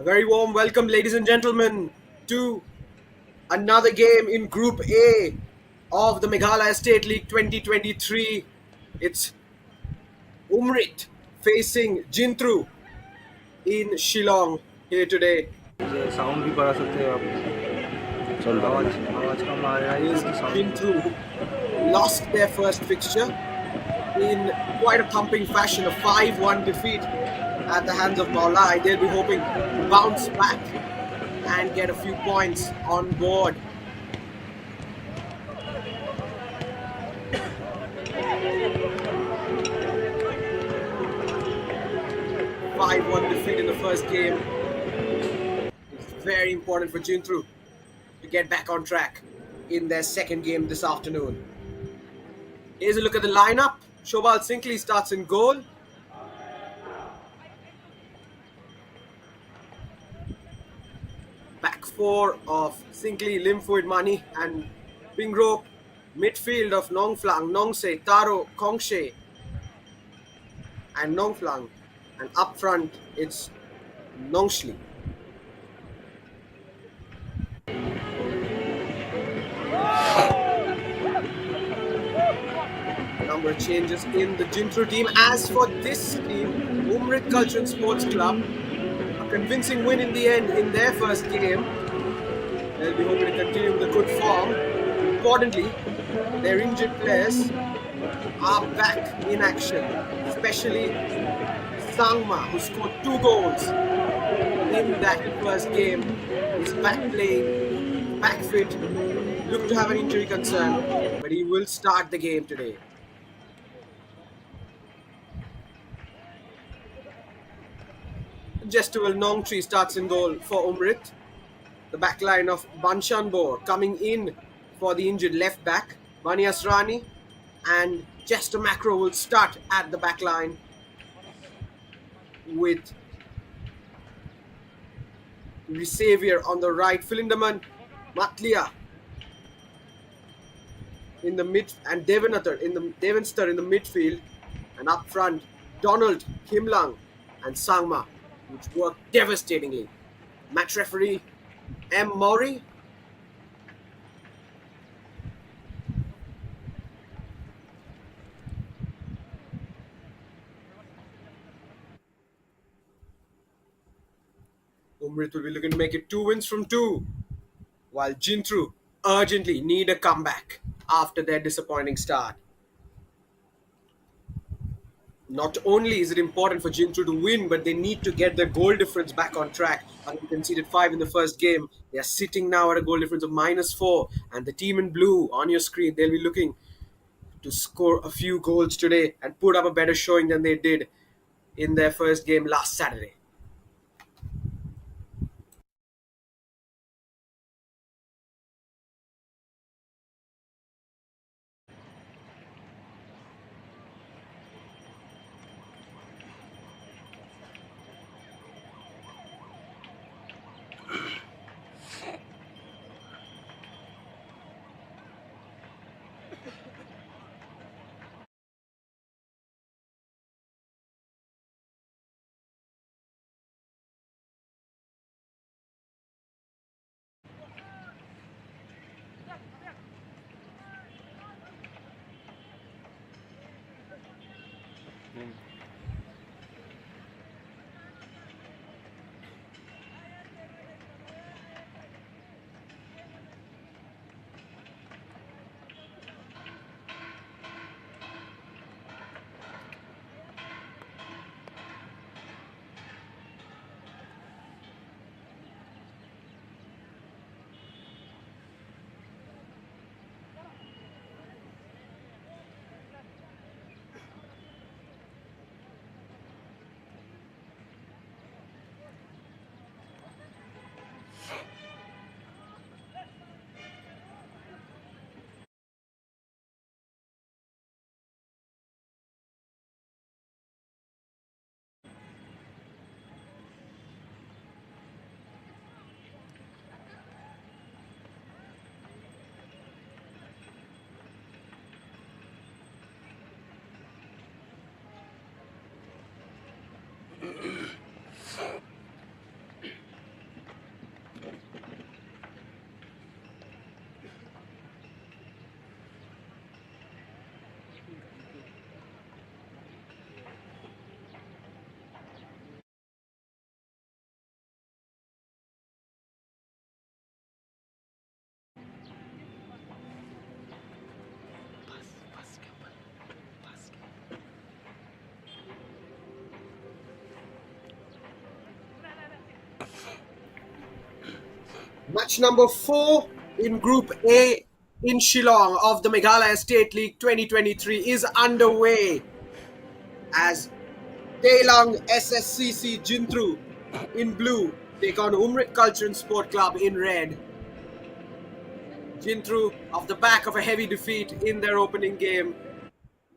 very warm welcome, ladies and gentlemen, to another game in Group A of the Meghalaya State League 2023. It's Umrit facing Jyntru in Shillong here today. ये sound भी बढ़ा सकते हैं आप आवाज़ आवाज़ कम आ रहा है Is इसकी sound Jyntru, who lost their first fixture in quite a thumping fashion, a 5-1 defeat at the hands of Maulai. They'll be hoping to bounce back and get a few points on board. Five-one defeat in the first game. It's very important for Jyntru to get back on track in their second game this afternoon. Here's a look at the lineup. Shobal Sinkley starts in goal. Back four of Sinkley, Limfoid, Mani and Pingrope. Midfield of Nongflang, Nongse, Taro, Kongshe and Nongflang. And up front, it's Nongshli. Number of changes in the Jyntru team. As for this team, Umrit Culture and Sports Club, a convincing win in the end in their first game. They'll be hoping to continue with the good form. Importantly, their injured players are back in action, especially Sangma, who scored 2 goals in that first game, is back playing, back fit, looked to have an injury concern, but he will start the game today. Gestual Nongtree starts in goal for Umrit. The back line of Banshanbor coming in for the injured left back, Bani Asrani, and Jester Macro will start at the back line with Xavier on the right, Philindaman, Matlia in the mid, and Devanster in the midfield, and up front Donald, Kimlang, and Sangma, which worked devastatingly. Match referee M. Maury. Umrit will be looking to make it 2 wins from 2, while Jyntru urgently need a comeback after their disappointing start. Not only is it important for Jyntru to win, but they need to get their goal difference back on track. Having conceded 5 in the first game, they are sitting now at a goal difference of -4. And the team in blue on your screen, they'll be looking to score a few goals today and put up a better showing than they did in their first game last Saturday. Match number 4 in Group A in Shillong of the Meghalaya State League 2023 is underway as Taelang SSCC Jyntru in blue take on Umrit Culture and Sport Club in red. Jyntru off the back of a heavy defeat in their opening game,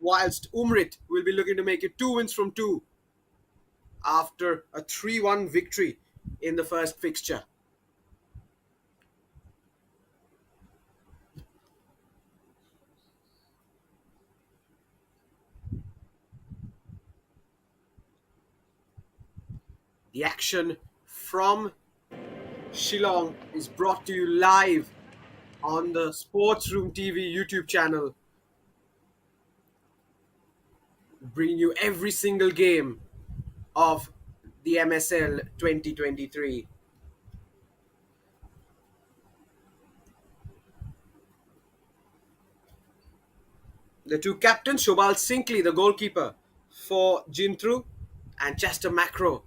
whilst Umrit will be looking to make it 2 wins from 2 after a 3-1 victory in the first fixture. The action from Shillong is brought to you live on the Sports Room TV YouTube channel, bringing you every single game of the MSL 2023. The two captains, Shobal Sinkley, the goalkeeper for Jyntru, and Chester Macro,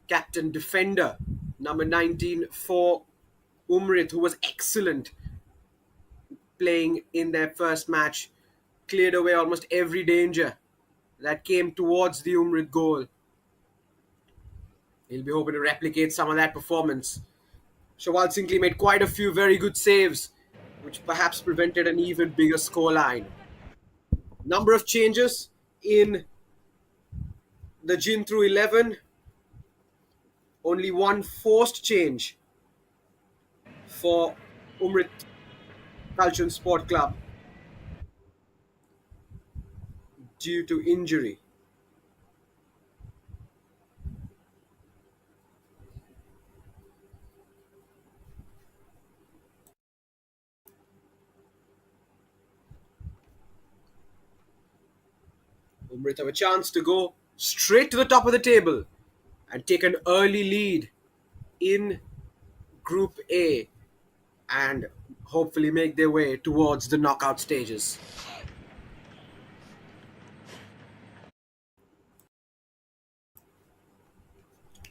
captain defender, number 19 for Umrit, who was excellent playing in their first match, cleared away almost every danger that came towards the Umrit goal. He'll be hoping to replicate some of that performance. Shawal Sinkley made quite a few very good saves, which perhaps prevented an even bigger scoreline. Number of changes in the Jyntru 11, only one forced change for Umrit Culture and Sport Club due to injury. Umrit have a chance to go straight to the top of the table and take an early lead in Group A and hopefully make their way towards the knockout stages.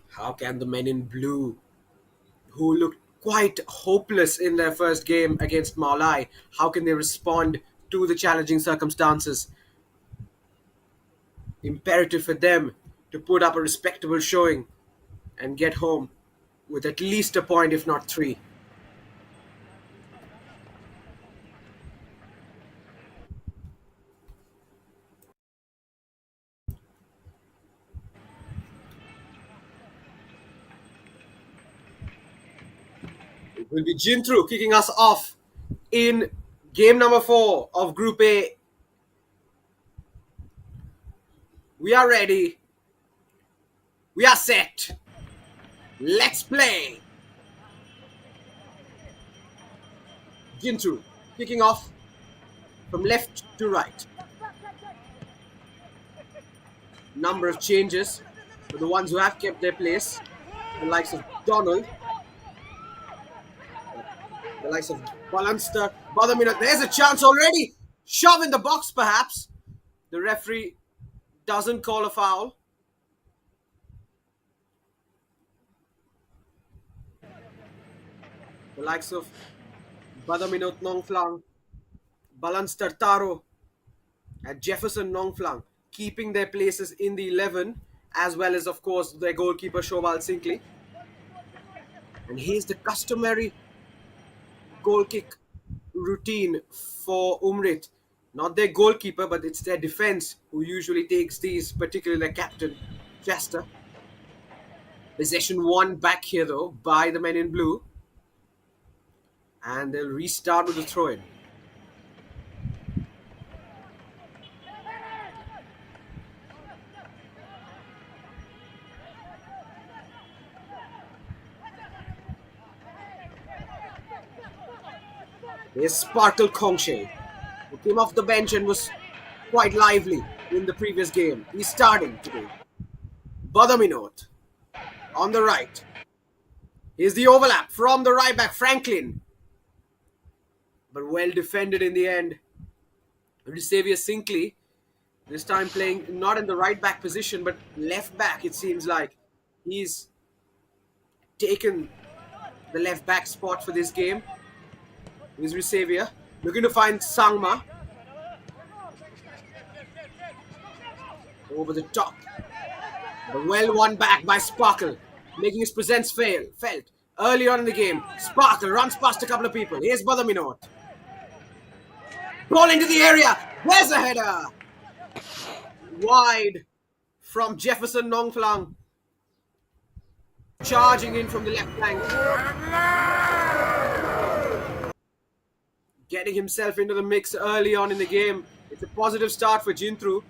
How can the men in blue, who looked quite hopeless in their first game against Maulai, how can they respond to the challenging circumstances? Imperative for them to put up a respectable showing and get home with at least a point, if not three. It will be Jyntru kicking us off in game number 4 of Group A. We are ready. We are set. Let's play. Jyntru kicking off from left to right. Number of changes for the ones who have kept their place. The likes of Donald, the likes of Balanster, Badamina. There's a chance already. Shove in the box, perhaps. The referee doesn't call a foul. The likes of Badaminot Nongflang, Balanster Taro, and Jefferson Nongflang keeping their places in the 11, as well as, of course, their goalkeeper Shobal Sinkley. And here's the customary goal kick routine for Umrit. Not their goalkeeper, but it's their defense who usually takes these, particularly their captain, Chester. Possession won back here, though, by the men in blue. And they'll restart with the throw-in. Here's Sparkle Kongshe, who came off the bench and was quite lively in the previous game. He's starting today. Badaminot on the right. Here's the overlap from the right back, Franklin. But well defended in the end. Xavier Sinkley, this time playing not in the right back position, but left back, it seems like. He's taken the left back spot for this game. Here's Risavia looking to find Sangma over the top. But well won back by Sparkle, making his presence felt. Early on in the game, Sparkle runs past a couple of people. Here's Badaminot. Ball into the area. There's a header. Wide from Jefferson Nongflang. Charging in from the left flank. Getting himself into the mix early on in the game. It's a positive start for Jyntru.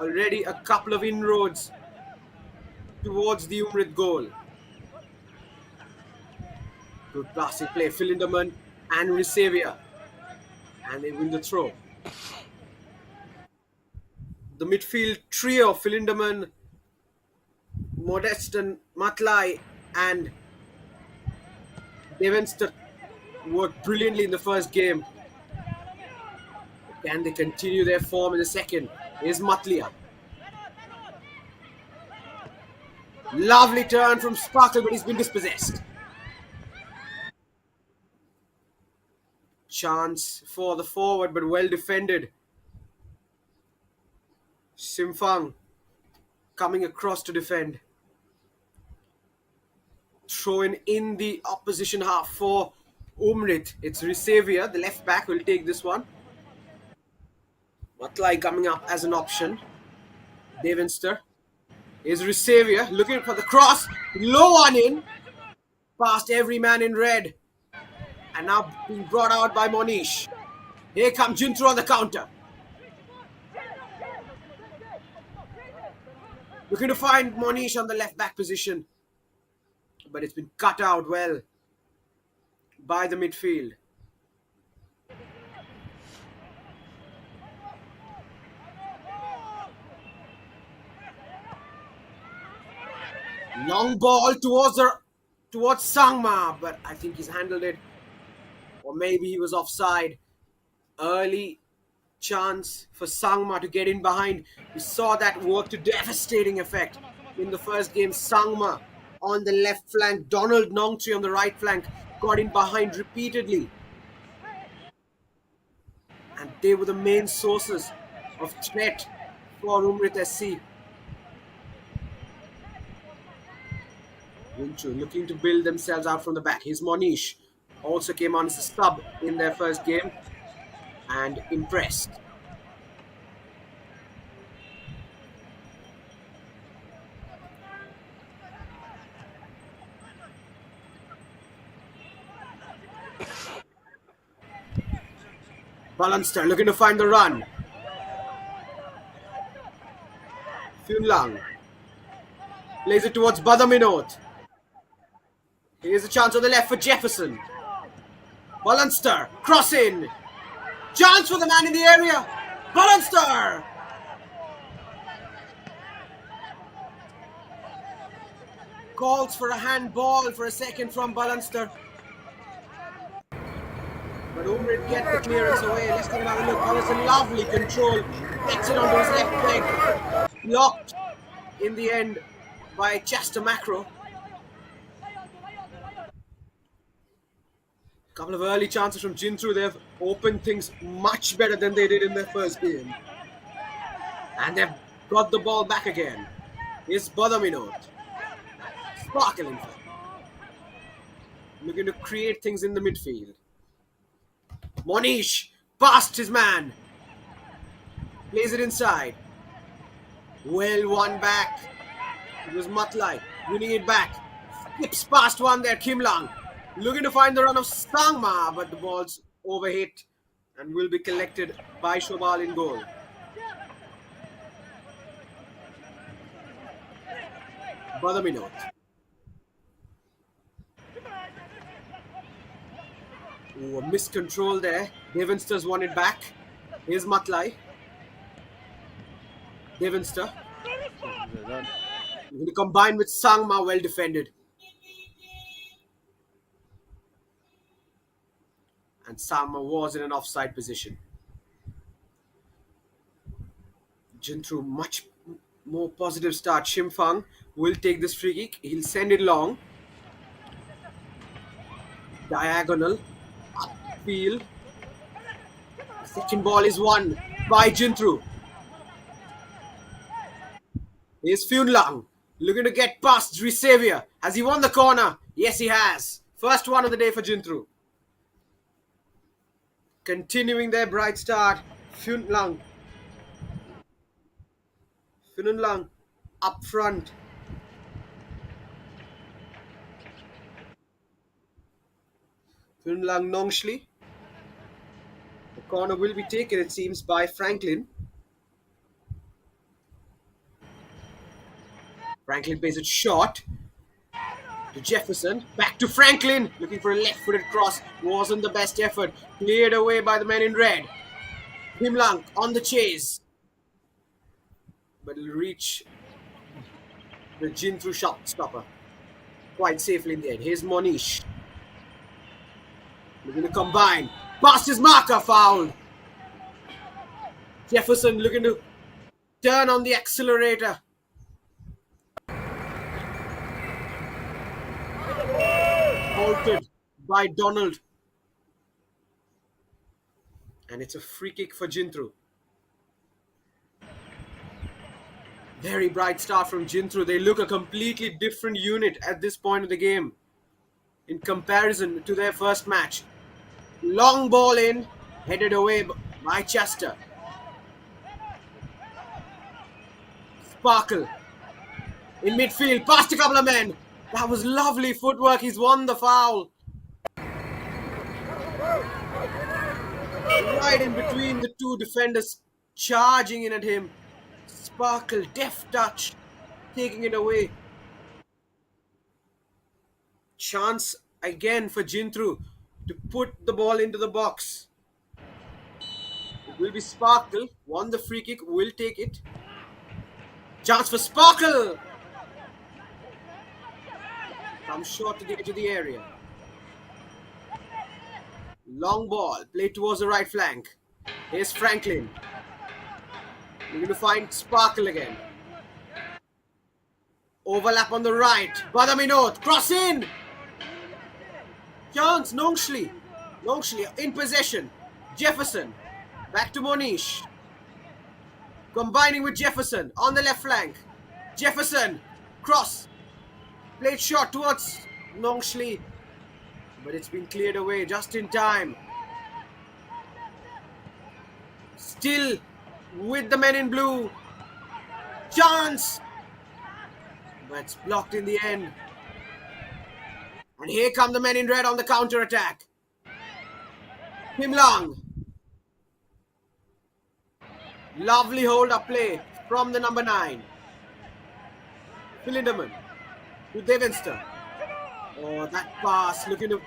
Already a couple of inroads towards the Umrit goal. Good passing play, Philinderman and Risavia. And they win the throw. The midfield trio, Philinderman, Modestan, Matlai and Devenster worked brilliantly in the first game. Can they continue their form in the second? Here's Matlia. Lovely turn from Sparkle, but he's been dispossessed. Chance for the forward, but well defended. Simfang coming across to defend. Throwing in the opposition half for Umrit. It's Risavia, the left back, will take this one. Matlai coming up as an option. Devenster. Is Risavia looking for the cross. Low one in. Past every man in red. And now being brought out by Monish. Here comes Jyntru on the counter. Looking to find Monish on the left back position. But it's been cut out well by the midfield. Long ball towards Sangma, but I think he's handled it. Or maybe he was offside. Early chance for Sangma to get in behind. We saw that work to devastating effect in the first game. Sangma on the left flank, Donald Nongtree on the right flank, got in behind repeatedly. And they were the main sources of threat for Umrit SC. Jyntru looking to build themselves out from the back. Here's Monish. Also came on as a sub in their first game and impressed. Balanster looking to find the run. Phunlang plays it towards Badaminot. Here's a chance on the left for Jefferson. Balanster, cross in. Chance for the man in the area. Balanster. Calls for a handball for a second from Balanster. But Umrit get the clearance away. Let's take another look. Balanster, lovely control. Gets it onto his left leg. Blocked in the end by Chester Macro. Couple of early chances from Jyntru. They've opened things much better than they did in their first game. And they've got the ball back again. Here's Badaminot. Sparkle in fact. Looking to create things in the midfield. Monish past his man. Plays it inside. Well won back. It was Matlai winning it back. Skips past one there, Kim Lang. Looking to find the run of Sangma, but the ball's overhit and will be collected by Shobal in goal. Badaminot. Oh, a miscontrol there. Devenster's won it back. Here's Matlai. Devenster. Going to combine with Sangma, well defended. And Sangma was in an offside position. Jyntru, much more positive start. Shimfang will take this free kick. He'll send it long. Diagonal. Upfield. The second ball is won by Jyntru. Here's Lang looking to get past Xavier. Has he won the corner? Yes, he has. First one of the day for Jyntru. Continuing their bright start. Lang. Lang up front. Lang Nongshli. The corner will be taken, it seems, by Franklin. Franklin plays it short to Jefferson. Back to Franklin. Looking for a left-footed cross. Wasn't the best effort. Cleared away by the men in red. Lang on the chase. But it'll reach the Jyntru shot stopper quite safely in the end. Here's Monish. Looking to combine. Past his marker, fouled. Jefferson looking to turn on the accelerator. Halted by Donald. And it's a free kick for Jyntru. Very bright start from Jyntru. They look a completely different unit at this point of the game in comparison to their first match. Long ball in, headed away by Chester. Sparkle in midfield, past a couple of men. That was lovely footwork. He's won the foul. Right in between the two defenders, charging in at him. Sparkle, deft touch, taking it away. Chance again for Jyntru to put the ball into the box. It will be Sparkle. Won the free kick, will take it. Chance for Sparkle. Comes short to the edge of the area. Long ball, played towards the right flank. Here's Franklin. We're going to find Sparkle again. Overlap on the right. Badaminot, cross in. Chance, Nongshli. Nongshli in possession. Jefferson. Back to Monish. Combining with Jefferson on the left flank. Jefferson. Cross. Played short towards Nongshli. But it's been cleared away just in time. Still with the men in blue. Chance. But it's blocked in the end. And here come the men in red on the counter attack. Long. Lovely hold up play from the number 9. Lindemann to Devenster. Oh, that pass looking to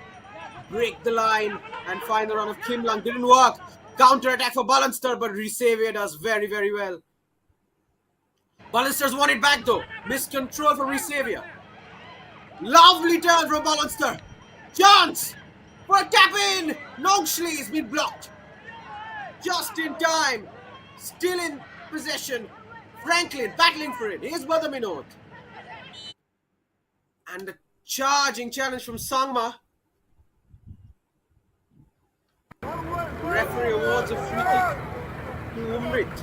break the line and find the run of Long. Didn't work. Counter attack for Ballanster, but Xavier does very, very well. Ballanster's won it back though. Missed control from Xavier. Lovely turn from Ballanster. Chance for a tap in. Nongshli has been blocked. Just in time. Still in possession. Franklin battling for it. Here's Badaminot. And the charging challenge from Sangma. The referee awards a free kick to Umrit.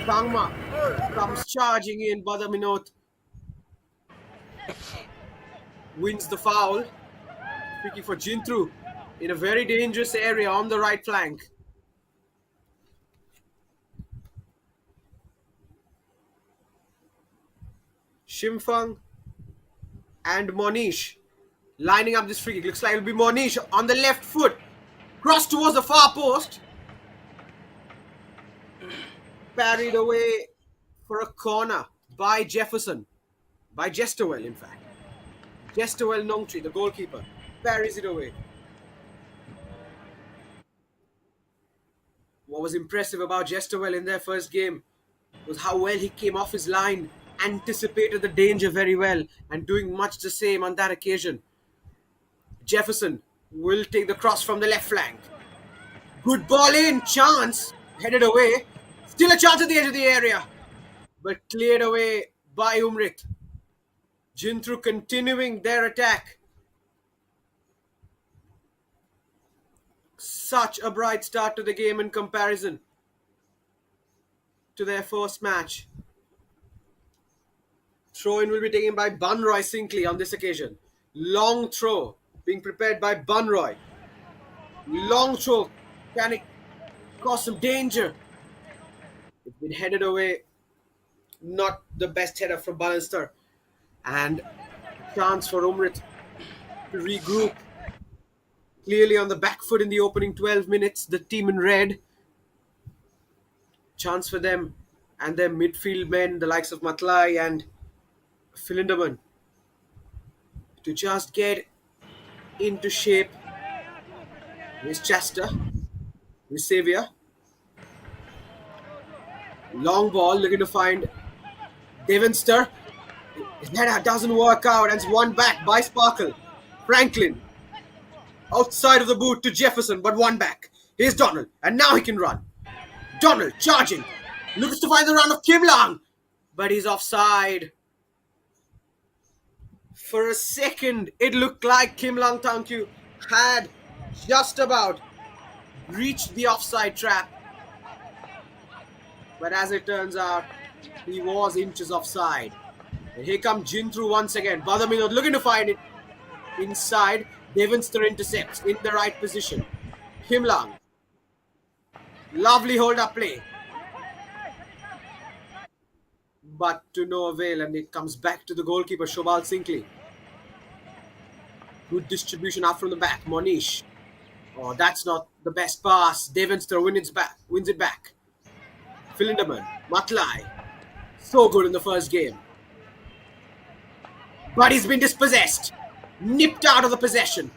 Sangma comes charging in. Badaminot wins the foul. Free kick for Jyntru in a very dangerous area on the right flank. Shimfang and Monish lining up this free kick. Looks like it'll be Monish on the left foot. Cross towards the far post. Parried away for a corner by Jefferson. By Jesterwell, in fact. Jesterwell Nongtree, the goalkeeper, parries it away. What was impressive about Jesterwell in their first game was how well he came off his line, anticipated the danger very well, and doing much the same on that occasion. Jefferson will take the cross from the left flank. Good ball in, chance, headed away. Still a chance at the edge of the area, but cleared away by Umrit. Jyntru continuing their attack. Such a bright start to the game in comparison to their first match. Throw-in will be taken by Bunroy Sinkley on this occasion. Long throw being prepared by Bunroy. Long throw. Can it cause some danger? It's been headed away. Not the best header from Ballister. And a chance for Umrit to regroup. Clearly on the back foot in the opening 12 minutes. The team in red. Chance for them and their midfield men, the likes of Matlai and Philinderman, to just get into shape. Here's Chester. Here's Xavier. Long ball looking to find Devenster. That doesn't work out and it's won back by Sparkle. Franklin. Outside of the boot to Jefferson, but one back. Here's Donald. And now he can run. Donald charging. Looks to find the run of Kim Lang. But he's offside. For a second, it looked like Kim Lang Tangkyu had just about reached the offside trap. But as it turns out, he was inches offside. And here comes Jyntru once again. Badaminot looking to find it inside. Devenster intercepts in the right position. Kim Lang. Lovely hold-up play. But to no avail, and it comes back to the goalkeeper, Shobal Sinkley. Good distribution up from the back. Monish. Oh, that's not the best pass. Devenster wins it back. Philinderman. Matlai. So good in the first game. But he's been dispossessed. Nipped out of the possession.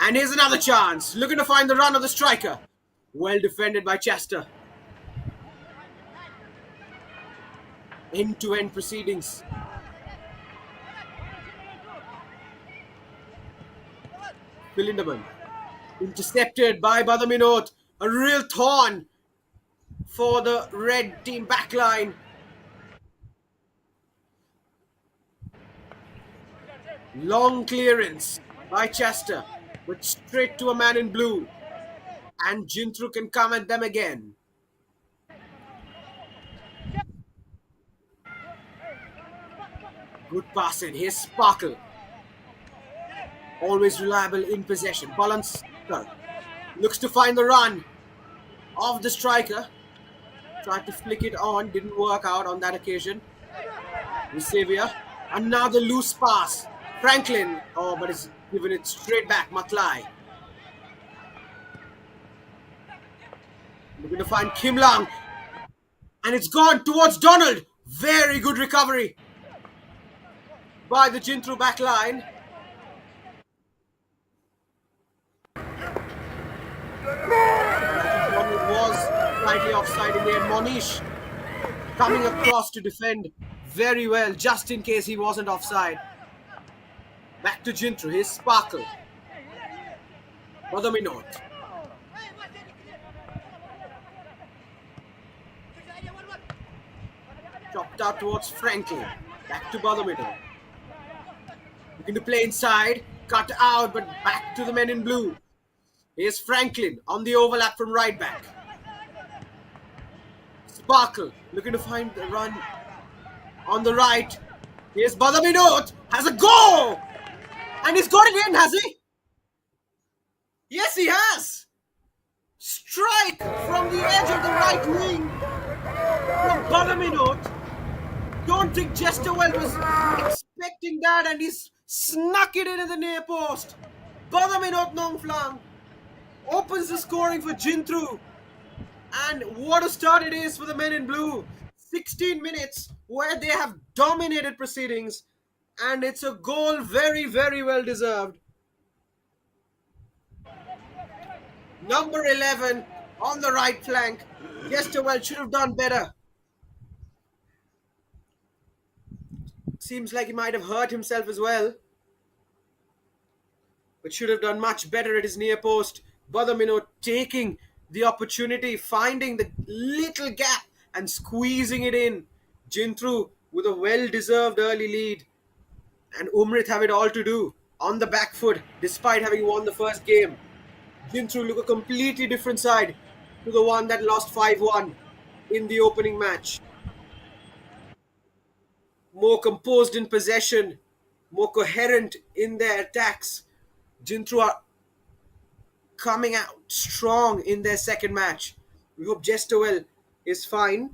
And here's another chance. Looking to find the run of the striker. Well defended by Chester. End-to-end proceedings. Philinderman. Intercepted by Badaminot. A real thorn for the red team backline. Long clearance by Chester, but straight to a man in blue. And Jyntru can come at them again. Good passing. Here's Sparkle. Always reliable in possession. Balancer looks to find the run of the striker. Tried to flick it on. Didn't work out on that occasion. Xavier. Another loose pass. Franklin. Oh, but it's given it straight back. Matlai. Looking to find Kim Lang. And it's gone towards Donald. Very good recovery by the Jyntru back line. Donald was slightly offside in there. Monish coming across to defend very well, just in case he wasn't offside. Back to Jyntru. Here's Sparkle. Badaminot. Chopped out towards Franklin. Back to Badaminot. Looking to play inside. Cut out, but back to the men in blue. Here's Franklin on the overlap from right back. Sparkle looking to find the run on the right. Here's Badaminot. Has a goal! And he's got it in, has he? Yes, he has. Strike from the edge of the right wing from Badaminot. Don't think Chesterwell was expecting that, and he's snuck it in the near post. Badaminot Nongflang opens the scoring for Jyntru. And what a start it is for the men in blue. 16 minutes where they have dominated proceedings. And it's a goal very, very well deserved. Number 11 on the right flank. Chesterwell should have done better. Seems like he might have hurt himself as well. But should have done much better at his near post. Badaminot taking the opportunity, finding the little gap and squeezing it in. Jyntru with a well-deserved early lead. And Umrit have it all to do on the back foot despite having won the first game. Jyntru look a completely different side to the one that lost 5-1 in the opening match. More composed in possession, more coherent in their attacks. Jyntru are coming out strong in their second match. We hope Jestowell is fine.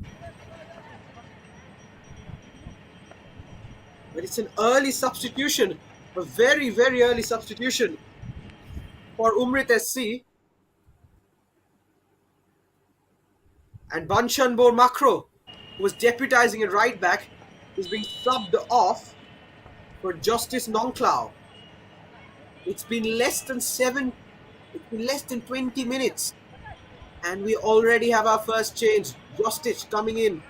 But it's an early substitution, a very, very early substitution for Umrit SC. And Banshanbor Makro, who was deputizing at right back, is being subbed off for Justice Nonclau. It's been less than 20 minutes, and we already have our first change. Justice coming in.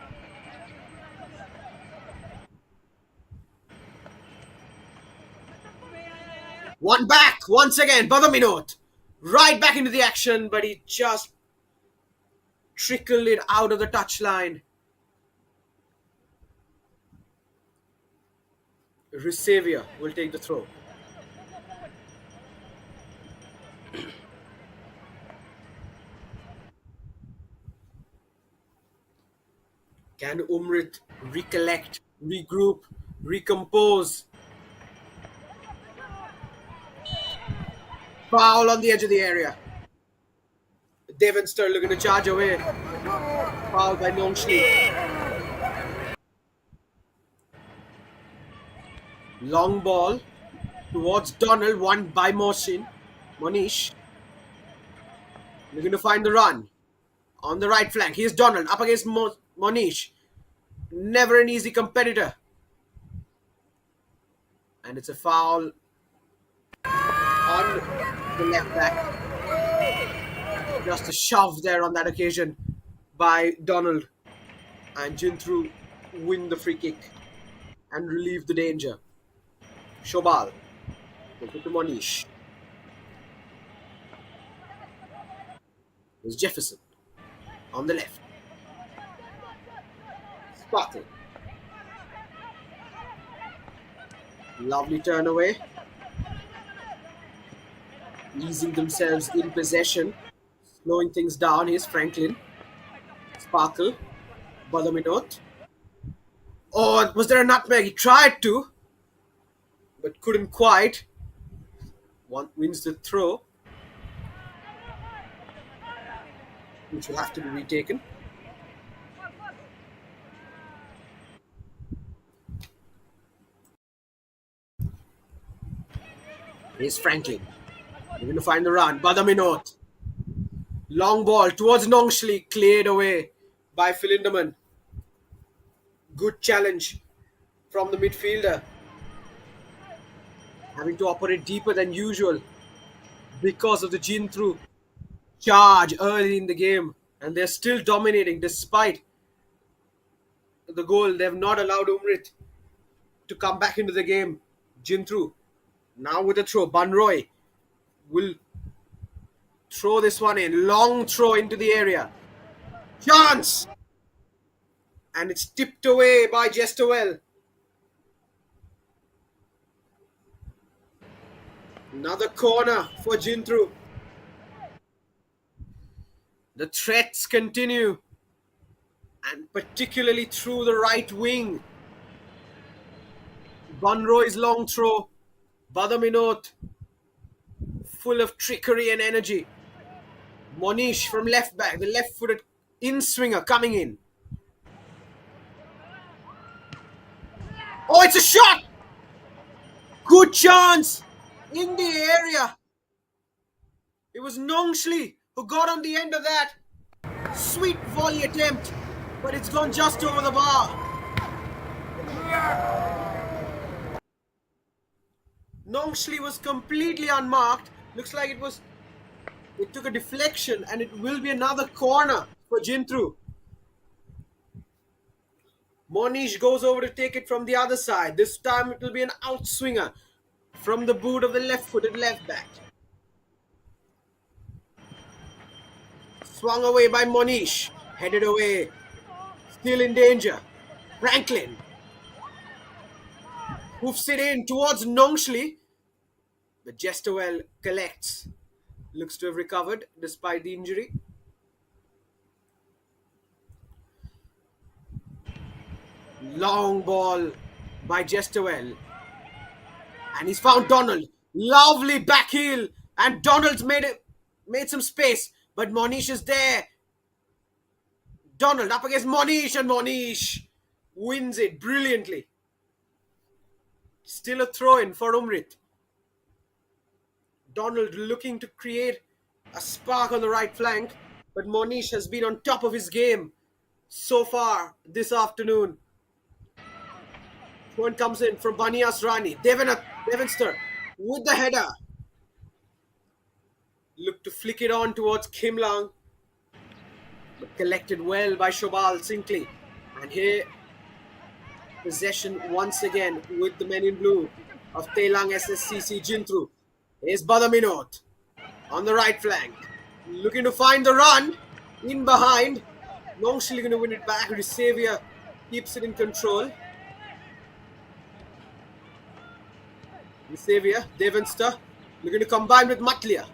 One back once again, Badaminot. Right back into the action, but he just trickled it out of the touchline. Risavia will take the throw. Can Umrit recollect, regroup, recompose? Foul on the edge of the area. Devonster looking to charge away. Foul by Nongshli. Long ball towards Donald, won by Monish. Looking to find the run. On the right flank, here's Donald up against Monish. Never an easy competitor. And it's a foul on the left back. Just a shove there on that occasion by Donald. And Jyntru win the free kick and relieve the danger. Shobal. Take it to Monish. There's Jefferson on the left. Sparkle. Lovely turn away. Easing themselves in possession. Slowing things down. Here's Franklin. Sparkle. Badaminot. Oh, was there a nutmeg? He tried to, but couldn't quite. One wins the throw, which will have to be retaken. Here's Franklin. We're going to find the run. Badaminot. Long ball towards Nongshli. Cleared away by Philinderman. Good challenge from the midfielder. Having to operate deeper than usual because of the Jyntru charge early in the game. And they're still dominating despite the goal. They have not allowed Umrit to come back into the game. Jyntru now with a throw. Banroy will throw this one in. Long throw into the area. Chance! And it's tipped away by Jestowell. Another corner for Jyntru. The threats continue. And particularly through the right wing. Banroy's long throw. Badaminot full of trickery and energy. Monish from left back, the left-footed in-swinger coming in. Oh, it's a shot! Good chance in the area. It was Nongshli who got on the end of that. Sweet volley attempt, but it's gone just over the bar. Nongshli was completely unmarked. Looks like it took a deflection, and it will be another corner for Jyntru. Monish goes over to take it from the other side. This time it will be an outswinger from the boot of the left-footed left back. Swung away by Monish. Headed away. Still in danger. Franklin hoofs it in towards Nongshli. But Jestowell collects Looks to have recovered despite the injury. Long ball by Jestowell. And he's found Donald. Lovely back heel. And Donald's made some space. But Monish is there. Donald up against Monish, and Monish wins it brilliantly. Still a throw in for Umrit. Donald looking to create a spark on the right flank, but Monish has been on top of his game so far this afternoon. Throw comes in from Banias Rani. Devenster with the header. Look to flick it on towards Kim Lang, but collected well by Shobal Sinkley. And here, possession once again with the men in blue of Telang SSCC Jyntru. Here's Badaminot on the right flank. Looking to find the run. In behind. Longshilly going to win it back. Xavier keeps it in control. Xavier, Devenster looking to combine with Matlia.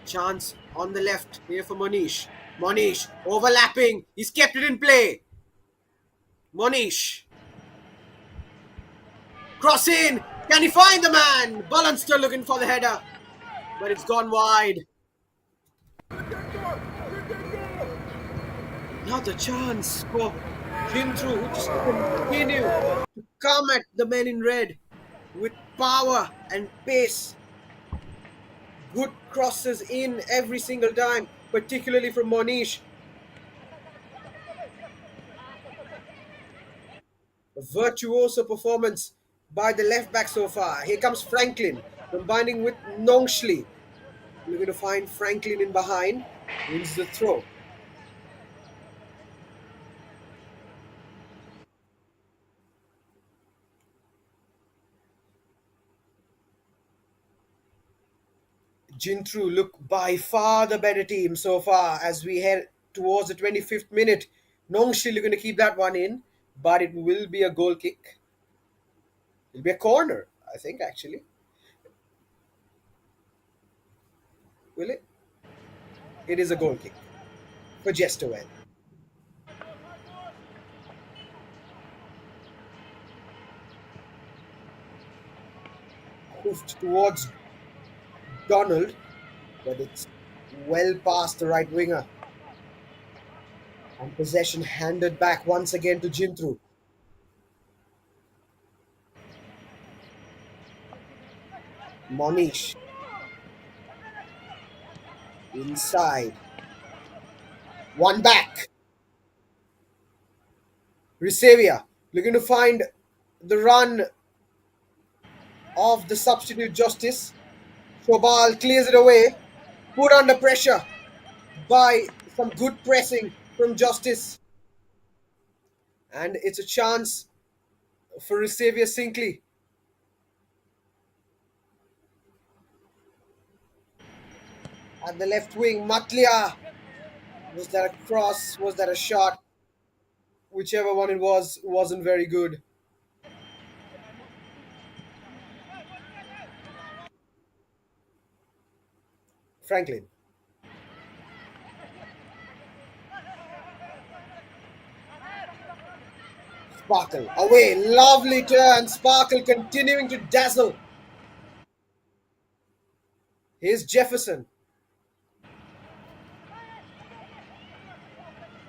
Chance on the left here for Monish. Monish overlapping. He's kept it in play. Monish. Cross in. Can he find the man? Balan still looking for the header. But it's gone wide. Another chance for Jyntru, who just continue to come at the men in red with power and pace. Good crosses in every single time, particularly from Monish. A virtuoso performance by the left back so far. Here comes Franklin, combining with Nongshli. We're going to find Franklin in behind. Wins the throw. Jyntru look by far the better team so far as we head towards the 25th minute. Nongshil are going to keep that one in, but it will be a goal kick. It'll be a corner, I think, actually. Will it? It is a goal kick for Jestowell. Hoofed towards Donald, but it's well past the right winger. And possession handed back once again to Jyntru. Monish. Inside. One back. Risevia looking to find the run of the substitute Justice. Shobal clears it away. Put under pressure by some good pressing from Justice. And it's a chance for Xavier Sinkley. At the left wing, Matlia. Was that a cross? Was that a shot? Whichever one it was, wasn't very good. Franklin. Sparkle. Away. Lovely turn. Sparkle continuing to dazzle. Here's Jefferson.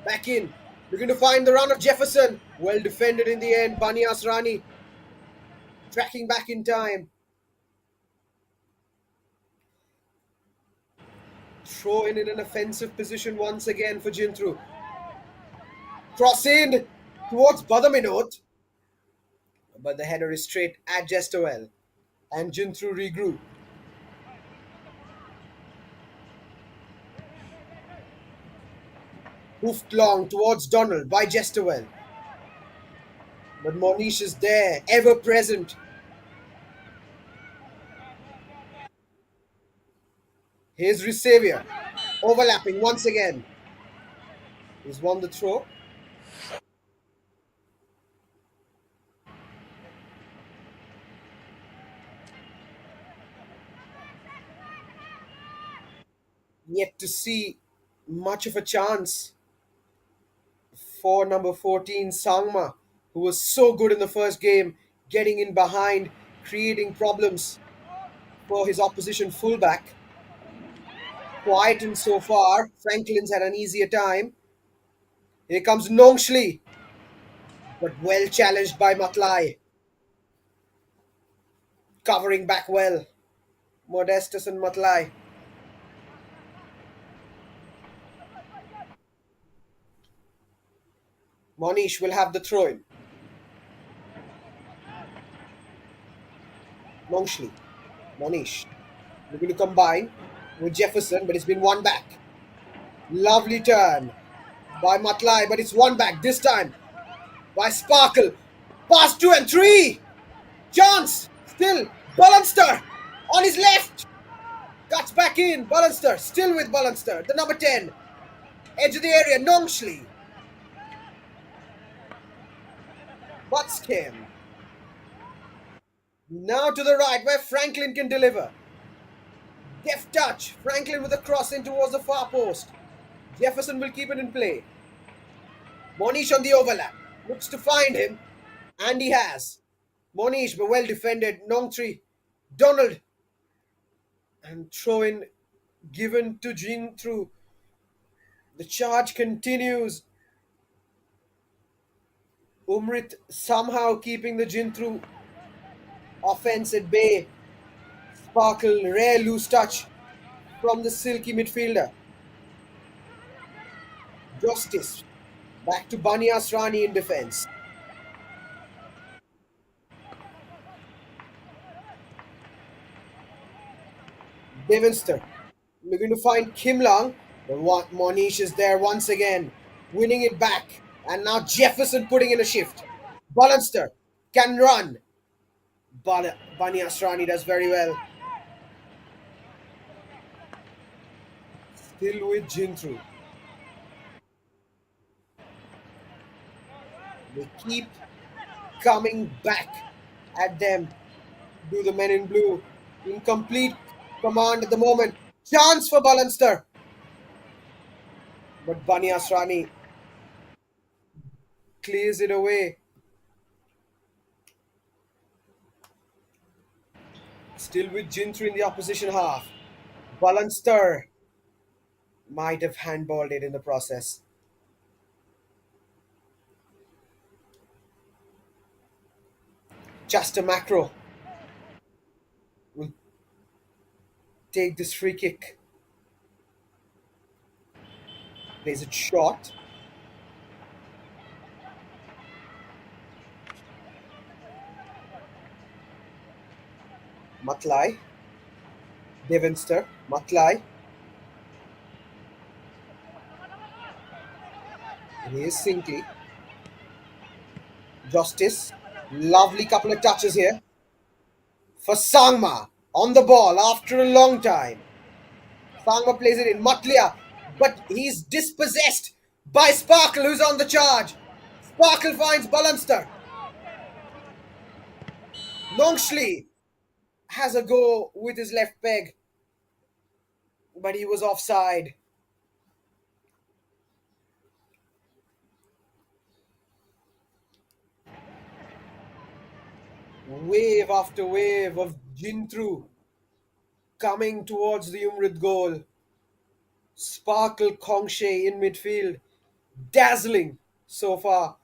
Back in. Looking to find the run of Jefferson. Well defended in the end. Banias Rani tracking back in time. Throw in an offensive position once again for Jyntru. Cross in towards Badaminot. But the header is straight at Jestowell. And Jyntru regroup. Hoofed long towards Donald by Jestowell. But Monish is there, ever present. Here's Risevia, overlapping once again. He's won the throw. Yet to see much of a chance for number 14, Sangma, who was so good in the first game, getting in behind, creating problems for his opposition fullback. Quietened so far. Franklin's had an easier time. Here comes Nongshli, but well challenged by Matlai. Covering back well. Modestus and Matlai. Monish will have the throw in. Nongshli. Monish. Looking to combine with Jefferson, but it's been one back. Lovely turn by Matlai, but it's one back this time by Sparkle. Pass 2 and 3. Chance. Still. Balanster on his left. Cuts back in. Balanster. Still with Balanster. The number 10. Edge of the area. Nongshli. Butskim. Now to the right where Franklin can deliver. Deft touch. Franklin with a cross in towards the far post. Jefferson will keep it in play. Monish on the overlap. Looks to find him. And he has. Monish, but well defended. Nongtri. Donald. And throw in given to Jyntru. The charge continues. Umrit somehow keeping the Jyntru offense at bay. Sparkle, rare loose touch from the silky midfielder. Justice. Back to Bani Asrani in defense. Devinster looking to find Kim Lang. But Monish is there once again, winning it back. And now Jefferson putting in a shift. Balanster can run. Bani Asrani does very well. Still with Jyntru. They keep coming back at them. Do the men in blue. Incomplete command at the moment. Chance for Balanster. But Bani Asrani clears it away. Still with Jyntru in the opposition half. Balanster might have handballed it in the process. Just a macro will take this free kick. Plays it short. Matlai. Devinster. Matlai. Here's Sinkley. Justice. Lovely couple of touches here. For Sangma. On the ball after a long time. Sangma plays it in. Matlia. But he's dispossessed by Sparkle, who's on the charge. Sparkle finds Balanster. Nongshli has a go with his left peg, but he was offside. Wave after wave of Jyntru coming towards the Umrit goal. Sparkle Kongshe in midfield, dazzling so far,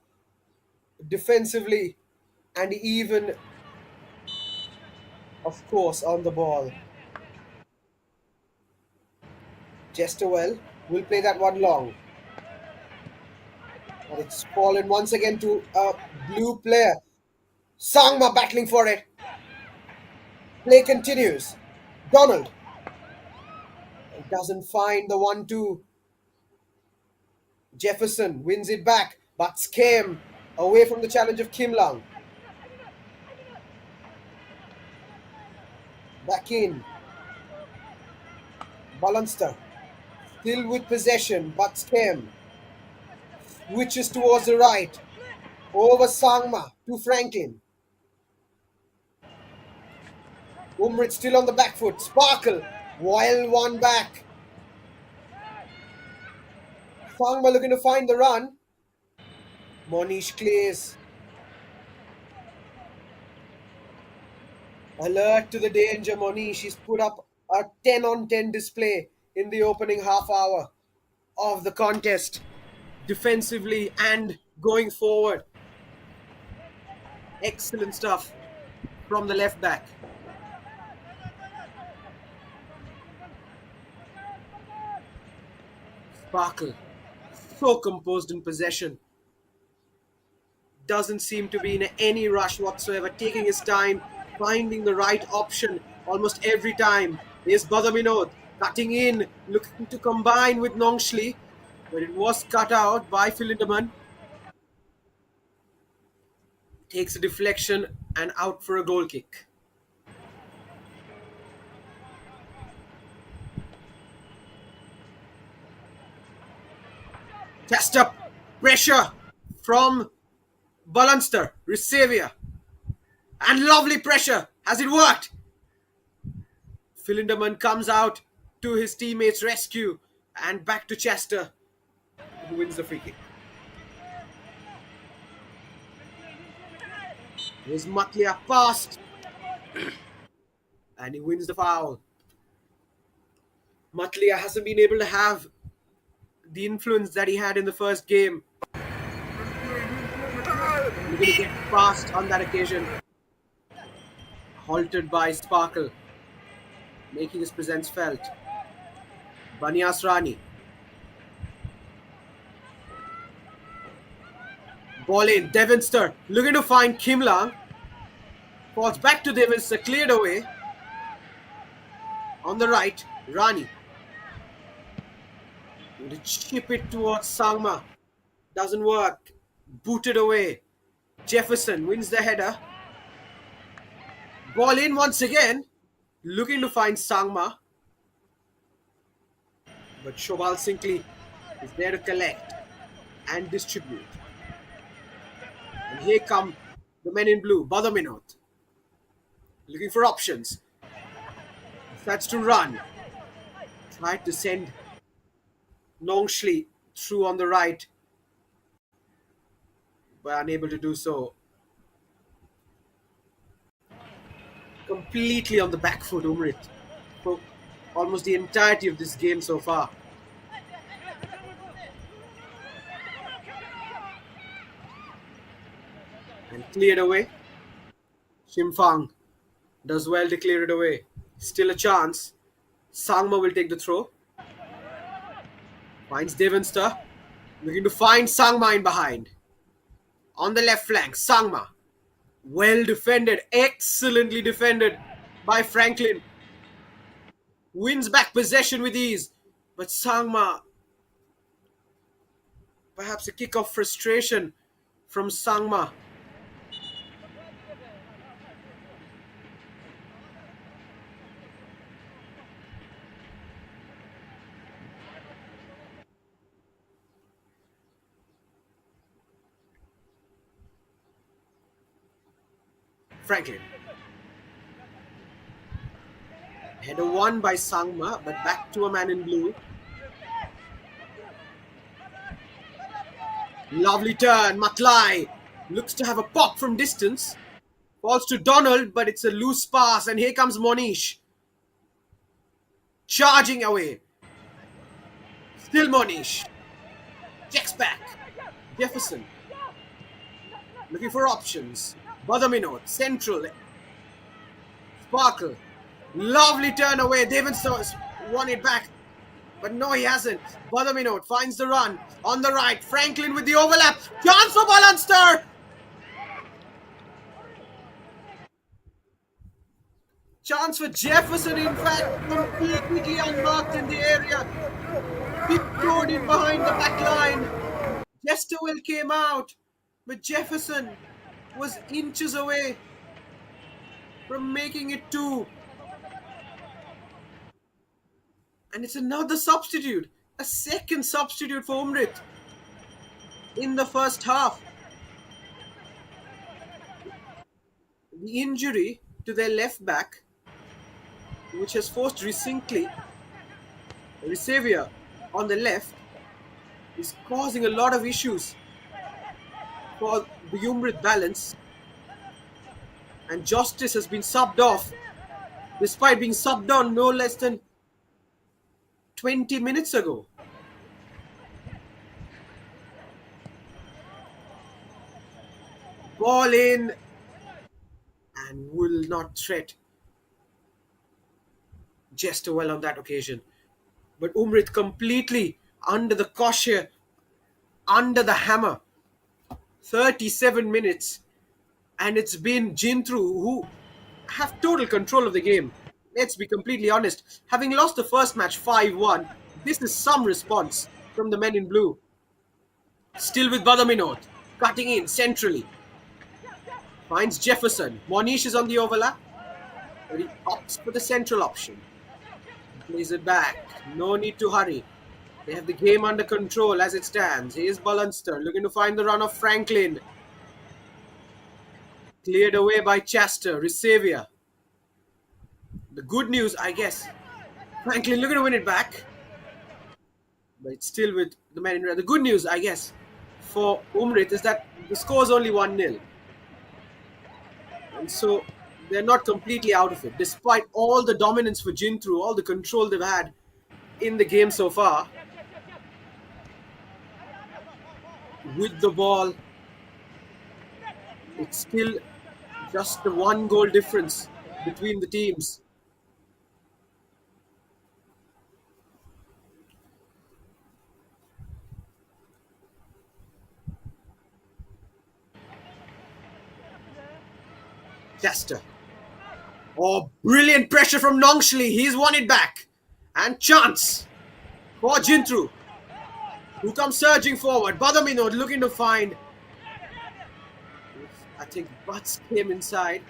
defensively, and even, of course, on the ball. Chesterwell will play that one long. But it's fallen once again to a blue player. Sangma battling for it. Play continues. Donald doesn't find the 1-2. Jefferson wins it back, but Skem away from the challenge of Kim Lang. Back in. Balanster still with possession, but Skem switches towards the right. Over Sangma to Franklin. Umrit still on the back foot. Sparkle, while one back. Sangma looking to find the run. Monish Clays. Alert to the danger, Monish. She's put up a 10 on 10 display in the opening half hour of the contest, defensively and going forward. Excellent stuff from the left back. Sparkle, so composed in possession. Doesn't seem to be in any rush whatsoever, taking his time, finding the right option almost every time. Here's Badaminod cutting in, looking to combine with Nongshli, but it was cut out by Philinderman. Takes a deflection and out for a goal kick. Test up pressure from Balanster, Resavia, and lovely pressure. Has it worked? Philinderman comes out to his teammates' rescue and back to Chester, who wins the free kick. Here's Matlia passed, and he wins the foul. Matlia hasn't been able to have the influence that he had in the first game. He's going to get past on that occasion. Halted by Sparkle, making his presence felt. Banias Rani. Ball in. Devinster looking to find Kim Lang. Falls back to Devinster, cleared away. On the right, Rani. Going to chip it towards Sangma. Doesn't work. Booted away. Jefferson wins the header. Ball in once again. Looking to find Sangma. But Shobal Sinkley is there to collect and distribute. And here come the men in blue, Badaminot. Looking for options. Starts to run. Tried to send Nongshli through on the right, but unable to do so. Completely on the back foot, Umrit, for almost the entirety of this game so far. And cleared away. Shimfang does well to clear it away. Still a chance. Sangma will take the throw. Finds Devinster. Looking to find Sangma in behind. On the left flank, Sangma. Well defended. Excellently defended by Franklin. Wins back possession with ease. But Sangma, perhaps a kick of frustration from Sangma. Franklin. Header won by Sangma, but back to a man in blue. Lovely turn. Matlai looks to have a pop from distance. Falls to Donald, but it's a loose pass. And here comes Monish. Charging away. Still Monish. Checks back. Jefferson. Looking for options. Badaminot. Central. Sparkle. Lovely turn away. Davidson won it back. But no, he hasn't. Badaminot finds the run. On the right. Franklin with the overlap. Chance for Balanster. Chance for Jefferson, in fact, completely unmarked in the area. Tiptoed in behind the back line. Jesterwell came out, but Jefferson was inches away from making it 2. And it's another substitute. A second substitute for Umrit in the first half. The injury to their left back, which has forced Resavia on the left, is causing a lot of issues for the Umrit balance, and Justice has been subbed off despite being subbed on no less than 20 minutes ago. Ball in and will not threat Jester well on that occasion. But Umrit completely under the kosher, under the hammer. 37 minutes, and it's been Jyntru who have total control of the game. Let's be completely honest. Having lost the first match 5-1, this is some response from the men in blue. Still with Badaminot, cutting in centrally. Finds Jefferson. Monish is on the overlap, but he opts for the central option. Plays it back. No need to hurry. They have the game under control as it stands. Here's Balunster looking to find the run of Franklin. Cleared away by Chester. Resavia. The good news, I guess. Franklin looking to win it back. But it's still with the man in red. The good news, I guess, for Umrit is that the score is only 1-0. And so they're not completely out of it. Despite all the dominance for Jyntru, all the control they've had in the game so far, with the ball, it's still just the 1 goal difference between the teams. Chester. Oh, brilliant pressure from Nongshley. He's won it back. And chance for Jyntru, who comes surging forward. Badaminot looking to find. I think Butts came inside,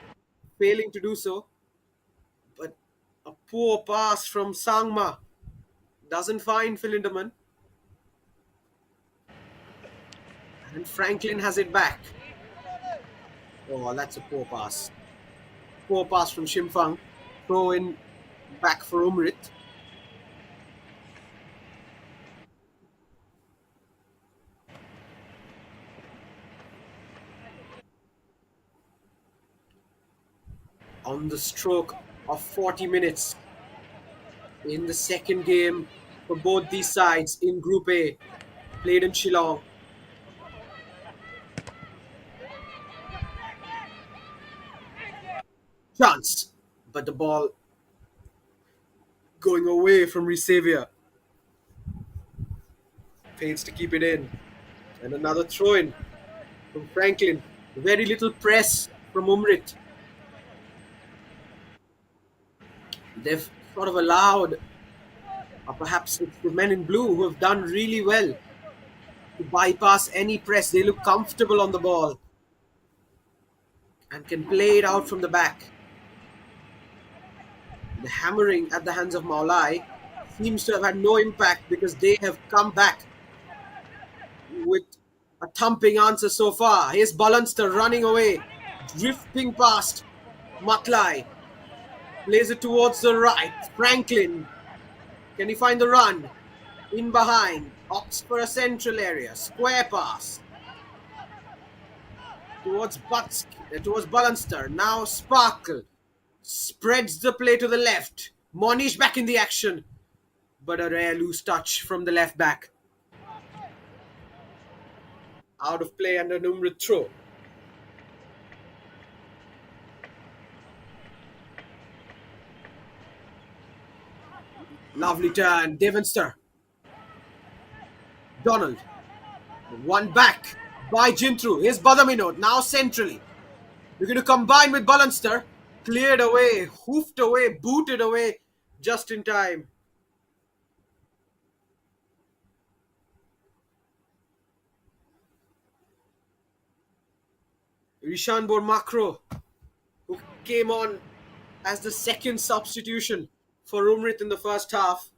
failing to do so. But a poor pass from Sangma doesn't find Philinderman. And Franklin has it back. Oh, that's a poor pass. Poor pass from Shimfang. Throw in back for Umrit. On the stroke of 40 minutes in the second game for both these sides in Group A, played in Shillong. Chance, but the ball going away from Resavia. Fails to keep it in. And another throw in from Franklin. Very little press from Umrit. They've sort of allowed, or perhaps it's the men in blue who have done really well to bypass any press. They look comfortable on the ball and can play it out from the back. The hammering at the hands of Maulai seems to have had no impact because they have come back with a thumping answer so far. Here's Balunster running away, drifting past Matlai. Plays it towards the right. Franklin. Can he find the run? In behind. Opts for a central area. Square pass. Towards Balunster. Now Sparkle. Spreads the play to the left. Monish back in the action. But a rare loose touch from the left back. Out of play and an Umrit throw. Lovely turn. Devanster. Donald. One back by Jyntru. Here's Badaminot. Now centrally. We're going to combine with Balunster. Cleared away. Hoofed away. Booted away. Just in time. Rishanbor Makro, who came on as the second substitution for Umrit in the first half,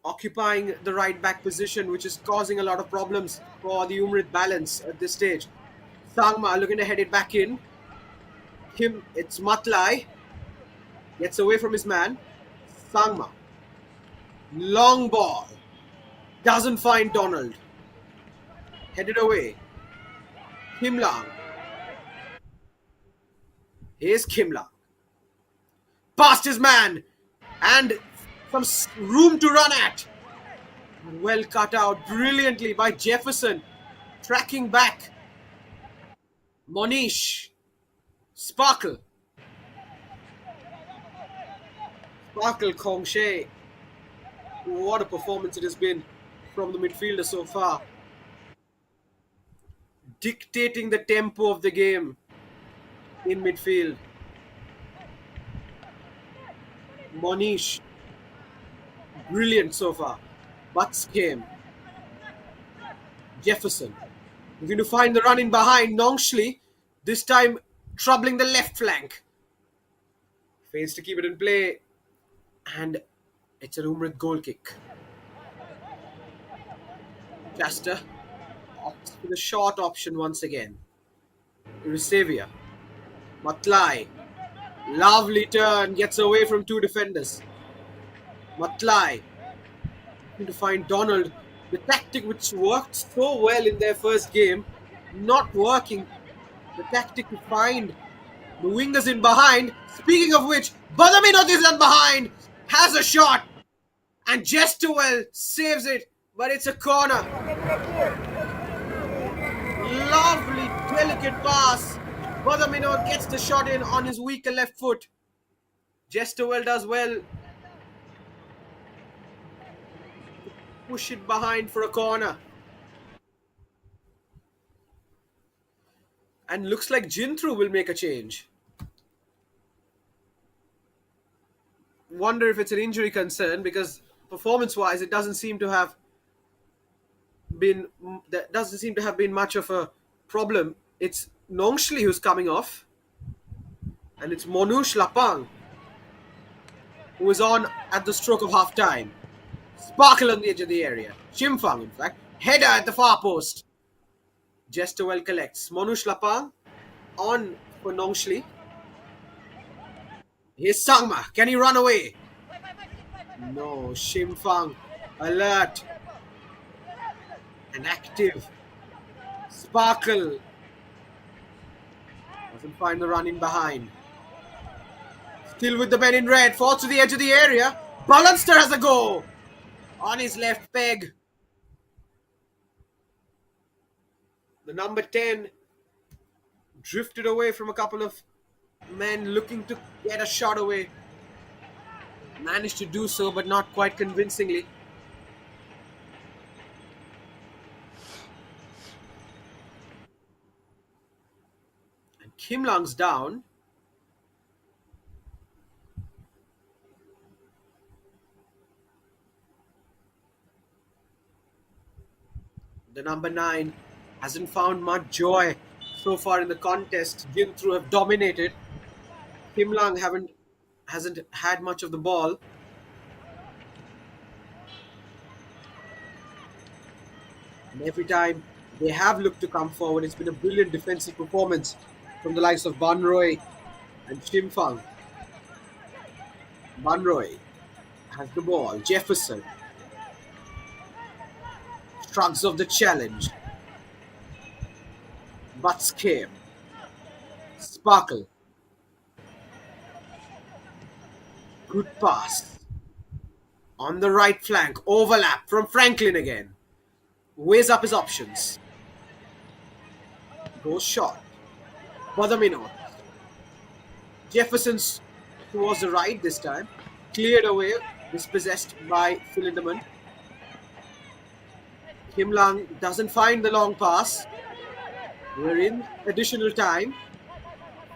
occupying the right back position, which is causing a lot of problems for the Umrit balance at this stage. Sangma looking to head it back in. It's Matlai. Gets away from his man. Sangma. Long ball. Doesn't find Donald. Headed away. Kim Lang. Here's Kim Lang. Past his man. And some room to run at. Well cut out brilliantly by Jefferson. Tracking back. Monish. Sparkle. Sparkle Kongshe. What a performance it has been from the midfielder so far. Dictating the tempo of the game in midfield. Monish. Brilliant so far. Butts came. Jefferson. We're going to find the run in behind. Nongshley. This time troubling the left flank. Fails to keep it in play. And it's an Umrit goal kick. Caster opts for the short option once again. Rusevia. Matlai. Lovely turn. Gets away from two defenders. Matlai. To find Donald. The tactic which worked so well in their first game, not working. The tactic to find the wingers in behind. Speaking of which, Badaminot is in behind. Has a shot. And Jestuel saves it. But it's a corner. Lovely, delicate pass. Badaminot gets the shot in on his weaker left foot. Jestuel does well. Push it behind for a corner. And looks like Jyntru will make a change. Wonder if it's an injury concern, because performance-wise it doesn't seem to have been much of a problem. It's Nongshley who's coming off, and it's Monush Lapang who is on at the stroke of half time. Sparkle on the edge of the area. Shimfang, in fact. Header at the far post. Jestuel collects. Monush Lapang on for Nongshley. Here's Sangma. Can he run away? No. Shimfang. Alert. And active. Sparkle. Doesn't find the run in behind. Still with the men in red. Falls to the edge of the area. Balanster has a go. On his left peg. The number 10 drifted away from a couple of men looking to get a shot away. Managed to do so, but not quite convincingly. And Kim Lang's down. The number 9 hasn't found much joy so far in the contest. Jyntru have dominated. Kim Lang hasn't had much of the ball. And every time they have looked to come forward, it's been a brilliant defensive performance from the likes of Banroy and Shimfang. Banroy has the ball. Jefferson shrugs off the challenge. Butts came. Sparkle. Good pass. On the right flank. Overlap from Franklin again. Weighs up his options. Goes short. Badaminot. Jefferson's towards the right this time. Cleared away. Dispossessed by Philinderman. Kim Lang doesn't find the long pass. We're in additional time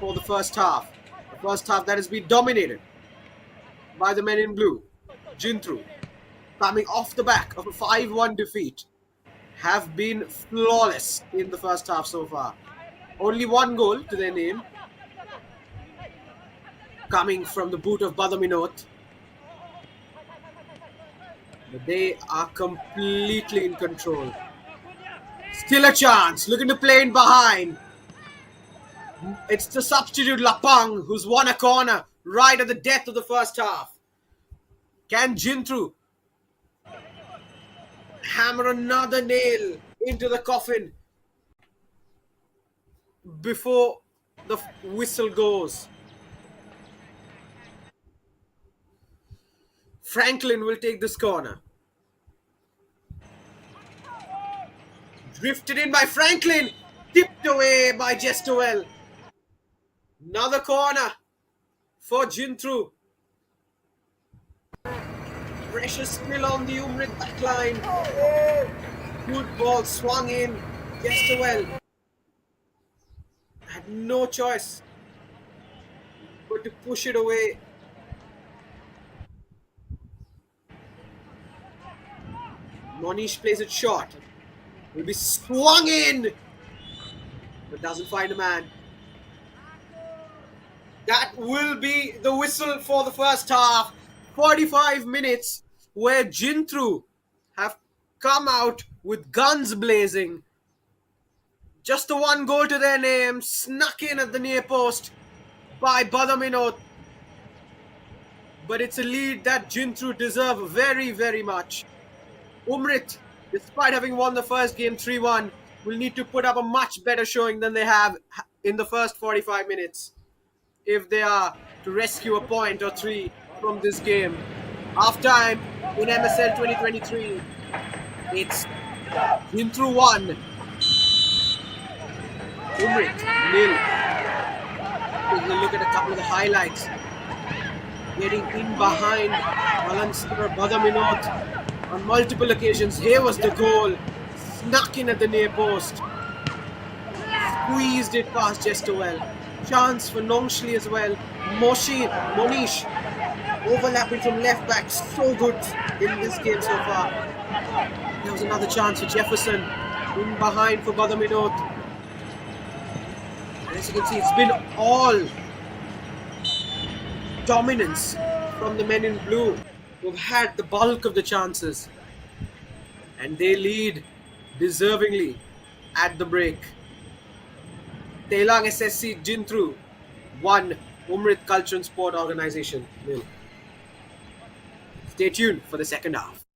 for the first half. The first half that has been dominated by the men in blue. Jyntru, coming off the back of a 5-1 defeat, have been flawless in the first half so far. Only one goal to their name, coming from the boot of Badaminot. But they are completely in control. Still a chance. Looking to play in behind. It's the substitute Lapang who's won a corner right at the death of the first half. Can Jyntru hammer another nail into the coffin before the whistle goes. Franklin will take this corner. Drifted in by Franklin. Tipped away by Jestowell. Another corner for Jyntru. Pressure still on the Umrit backline. Good ball swung in. Jestowell had no choice but to push it away. Monish plays it short. Will be swung in, but doesn't find a man. That will be the whistle for the first half. 45 minutes where Jyntru have come out with guns blazing. Just the one goal to their name, snuck in at the near post by Badaminot. But it's a lead that Jyntru deserve very, very much. Umrit, despite having won the first game 3-1, will need to put up a much better showing than they have in the first 45 minutes if they are to rescue a point or three from this game. Half time in MSL 2023, it's Jyntru 1, Umrit nil. Taking a look at a couple of the highlights. Getting in behind Balan skipper Badaminot on multiple occasions. Here was the goal. Snuck in at the near post. Squeezed it past Jestowell. Chance for Nongshley as well. Monish overlapping from left back. So good in this game so far. There was another chance for Jefferson. In behind for Badaminot. And as you can see, it's been all dominance from the men in blue who've had the bulk of the chances. And they lead deservingly at the break. Telang SSC Jyntru 1, Umrit Culture and Sport Organization nil. Stay tuned for the second half.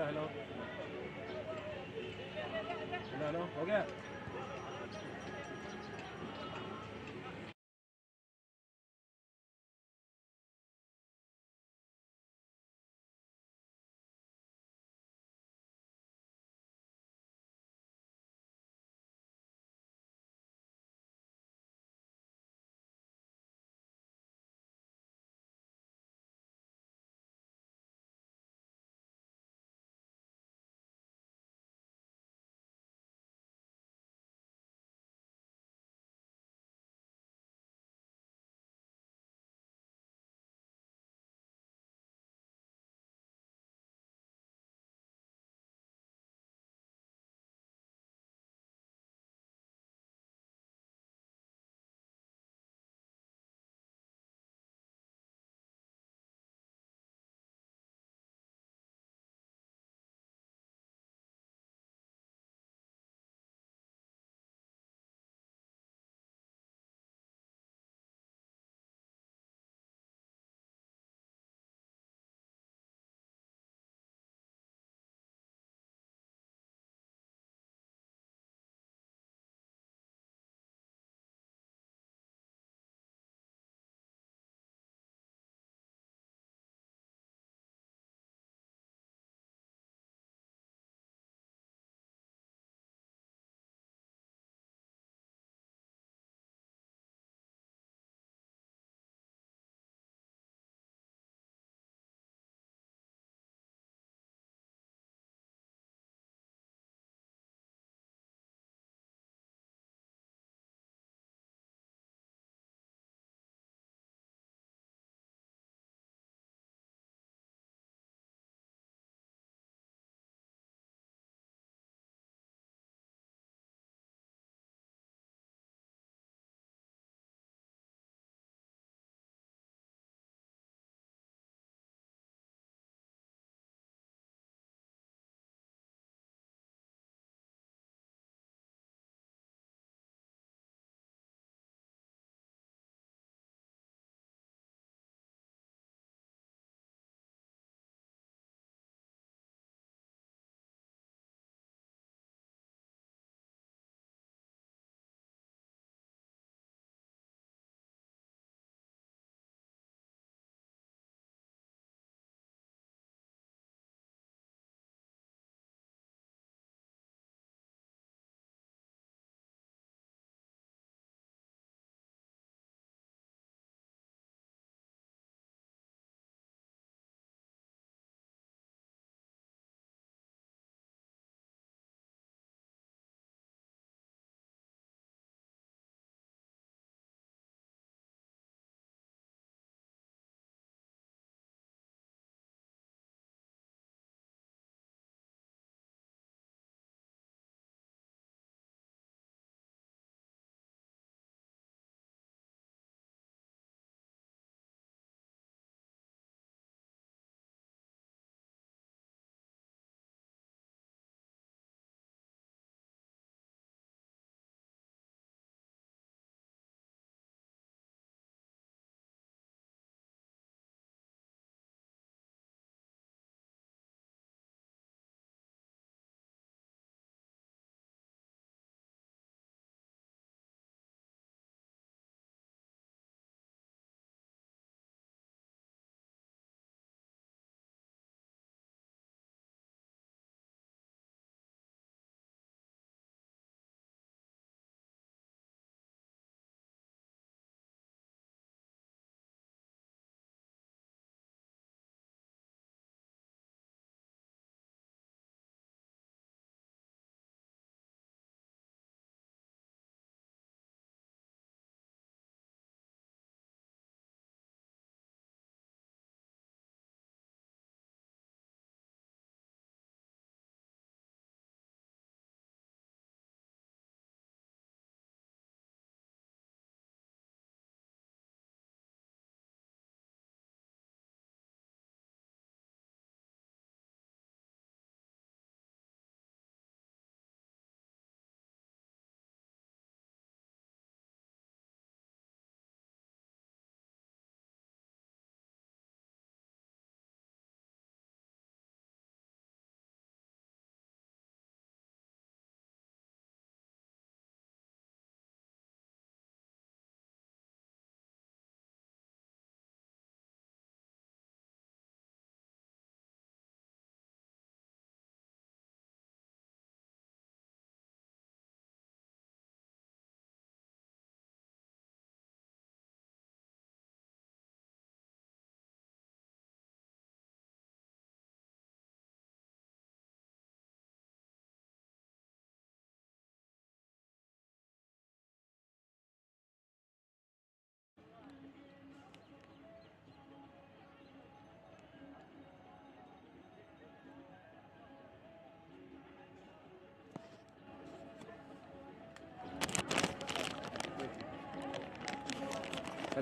Hello hello hello hello हो गया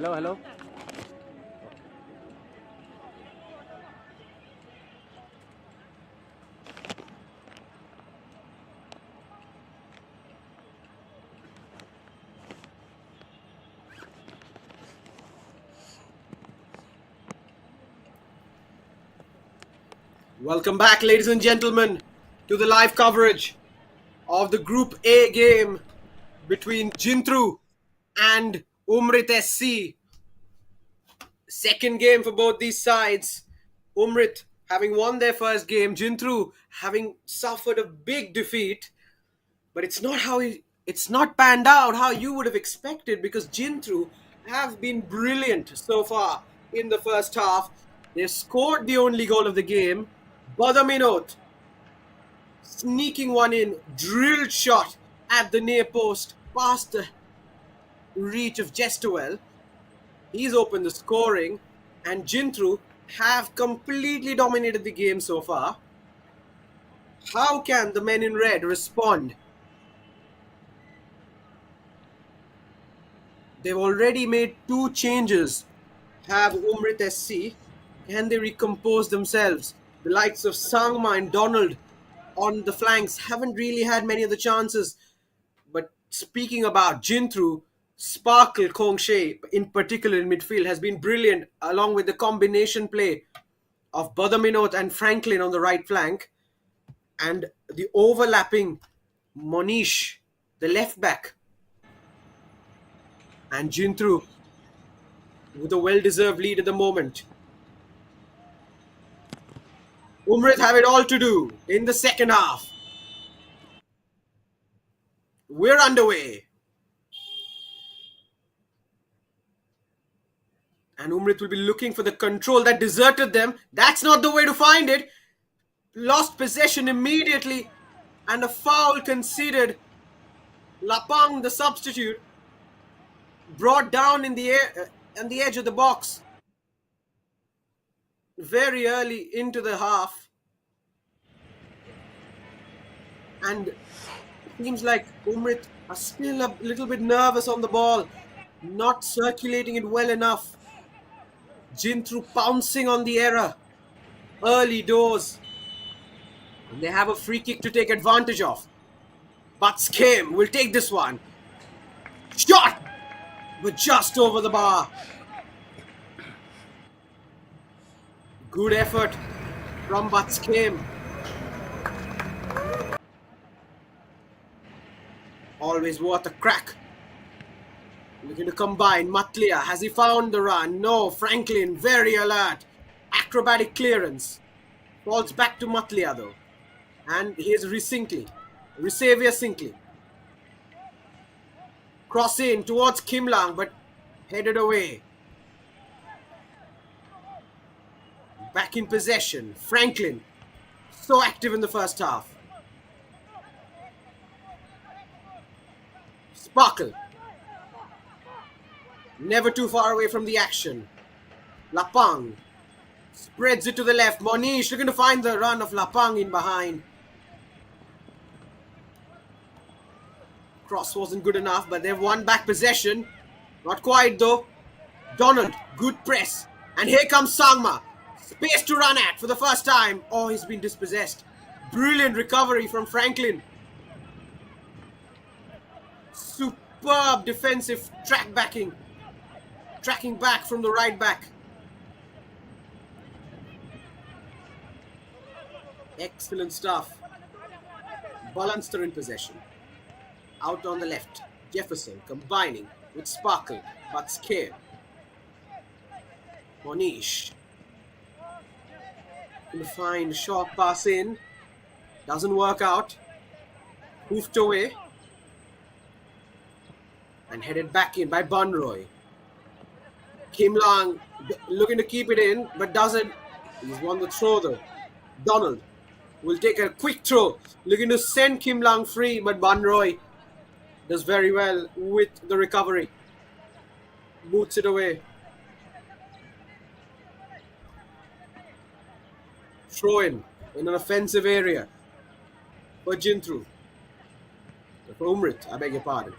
Hello, hello. Welcome back, ladies and gentlemen, to the live coverage of the Group A game between Jyntru and Umrit SC. Second game for both these sides. Umrit having won their first game, Jyntru having suffered a big defeat, but it's not panned out how you would have expected, because Jyntru have been brilliant so far in the first half. They've scored the only goal of the game. Badaminot sneaking one in, drilled shot at the near post, past the reach of Jestowell. He's opened the scoring, and Jyntru have completely dominated the game so far. How can the men in red respond? They've already made two changes. Have Umrit SC. Can they recompose themselves? The likes of Sangma and Donald on the flanks haven't really had many of the chances. But speaking about Jyntru, Sparkle Kongshe, in particular in midfield, has been brilliant, along with the combination play of Badaminot and Franklin on the right flank, and the overlapping Monish, the left back, and Jyntru with a well-deserved lead at the moment. Umrit have it all to do in the second half. We're underway. And Umrit will be looking for the control that deserted them. That's not the way to find it. Lost possession immediately, and a foul conceded. Lapang, the substitute, brought down in the air on the edge of the box very early into the half. And it seems like Umrit are still a little bit nervous on the ball, not circulating it well enough. Jyntru pouncing on the error early doors. And they have a free kick to take advantage of. But Skim will take this one. Shot! But just over the bar. Good effort from Batskim. Always worth a crack. Looking to combine. Matlia, has he found the run? No. Franklin, very alert. Acrobatic clearance. Falls back to Matlia though. And here's Resavia Sinkley. Cross in towards Kim Lang, but headed away. Back in possession. Franklin, so active in the first half. Sparkle, never too far away from the action. Lapang spreads it to the left. Monish looking to find the run of Lapang in behind. Cross wasn't good enough, but they've won back possession. Not quite though. Donald, good press. And here comes Sangma. Space to run at for the first time. Oh, he's been dispossessed. Brilliant recovery from Franklin. Superb defensive tracking back from the right back. Excellent stuff. Balanster in possession. Out on the left. Jefferson combining with Sparkle, but scared. Monish. Going to find short pass in. Doesn't work out. Hoofed away. And headed back in by Bunroy. Kim Lang looking to keep it in, but doesn't. He's won the throw though. Donald will take a quick throw. Looking to send Kim Lang free, but Bunroy does very well with the recovery. Boots it away. Throw in an offensive area for Jyntru. For Umrit, I beg your pardon.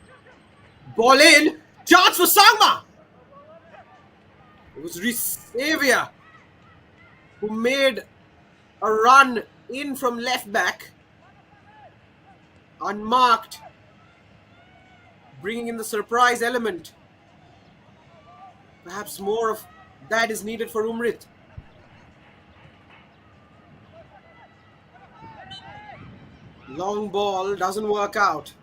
Ball in. Chance for Sangma. was Risavia, who made a run in from left back, unmarked, bringing in the surprise element. Perhaps more of that is needed for Umrit. Long ball doesn't work out.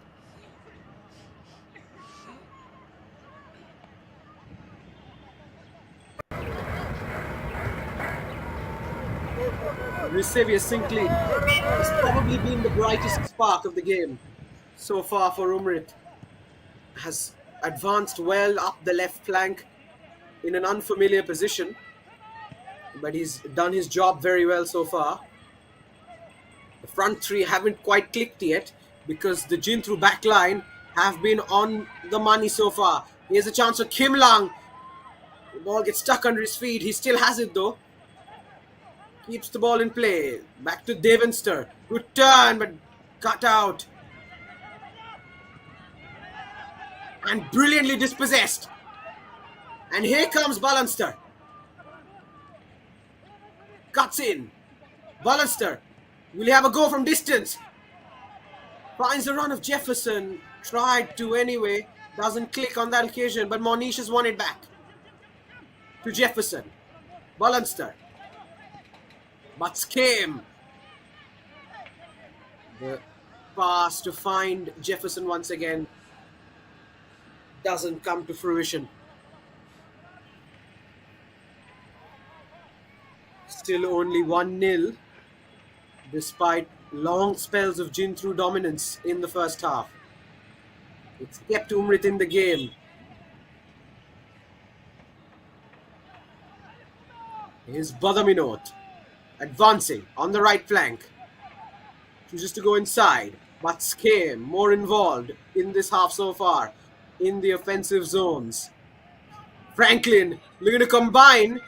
Risavia Sinkley has probably been the brightest spark of the game so far for Umrit. Has advanced well up the left flank in an unfamiliar position, but he's done his job very well so far. The front three haven't quite clicked yet because the Jyntru back line have been on the money so far. Here's a chance for Kim Lang. The ball gets stuck under his feet. He still has it though. Keeps the ball in play. Back to Devenster. Good turn, but cut out. And brilliantly dispossessed. And here comes Balanster. Cuts in. Balanster. Will he have a go from distance? Finds the run of Jefferson. Tried to anyway. Doesn't click on that occasion, but Monish has won it back. To Jefferson. Balanster. But Skame. The pass to find Jefferson once again doesn't come to fruition. Still only 1-0 despite long spells of Jyntru dominance in the first half. It's kept Umrit in the game. Here's Badaminot advancing on the right flank. Chooses to go inside, but Skame more involved in this half so far in the offensive zones. Franklin looking to combine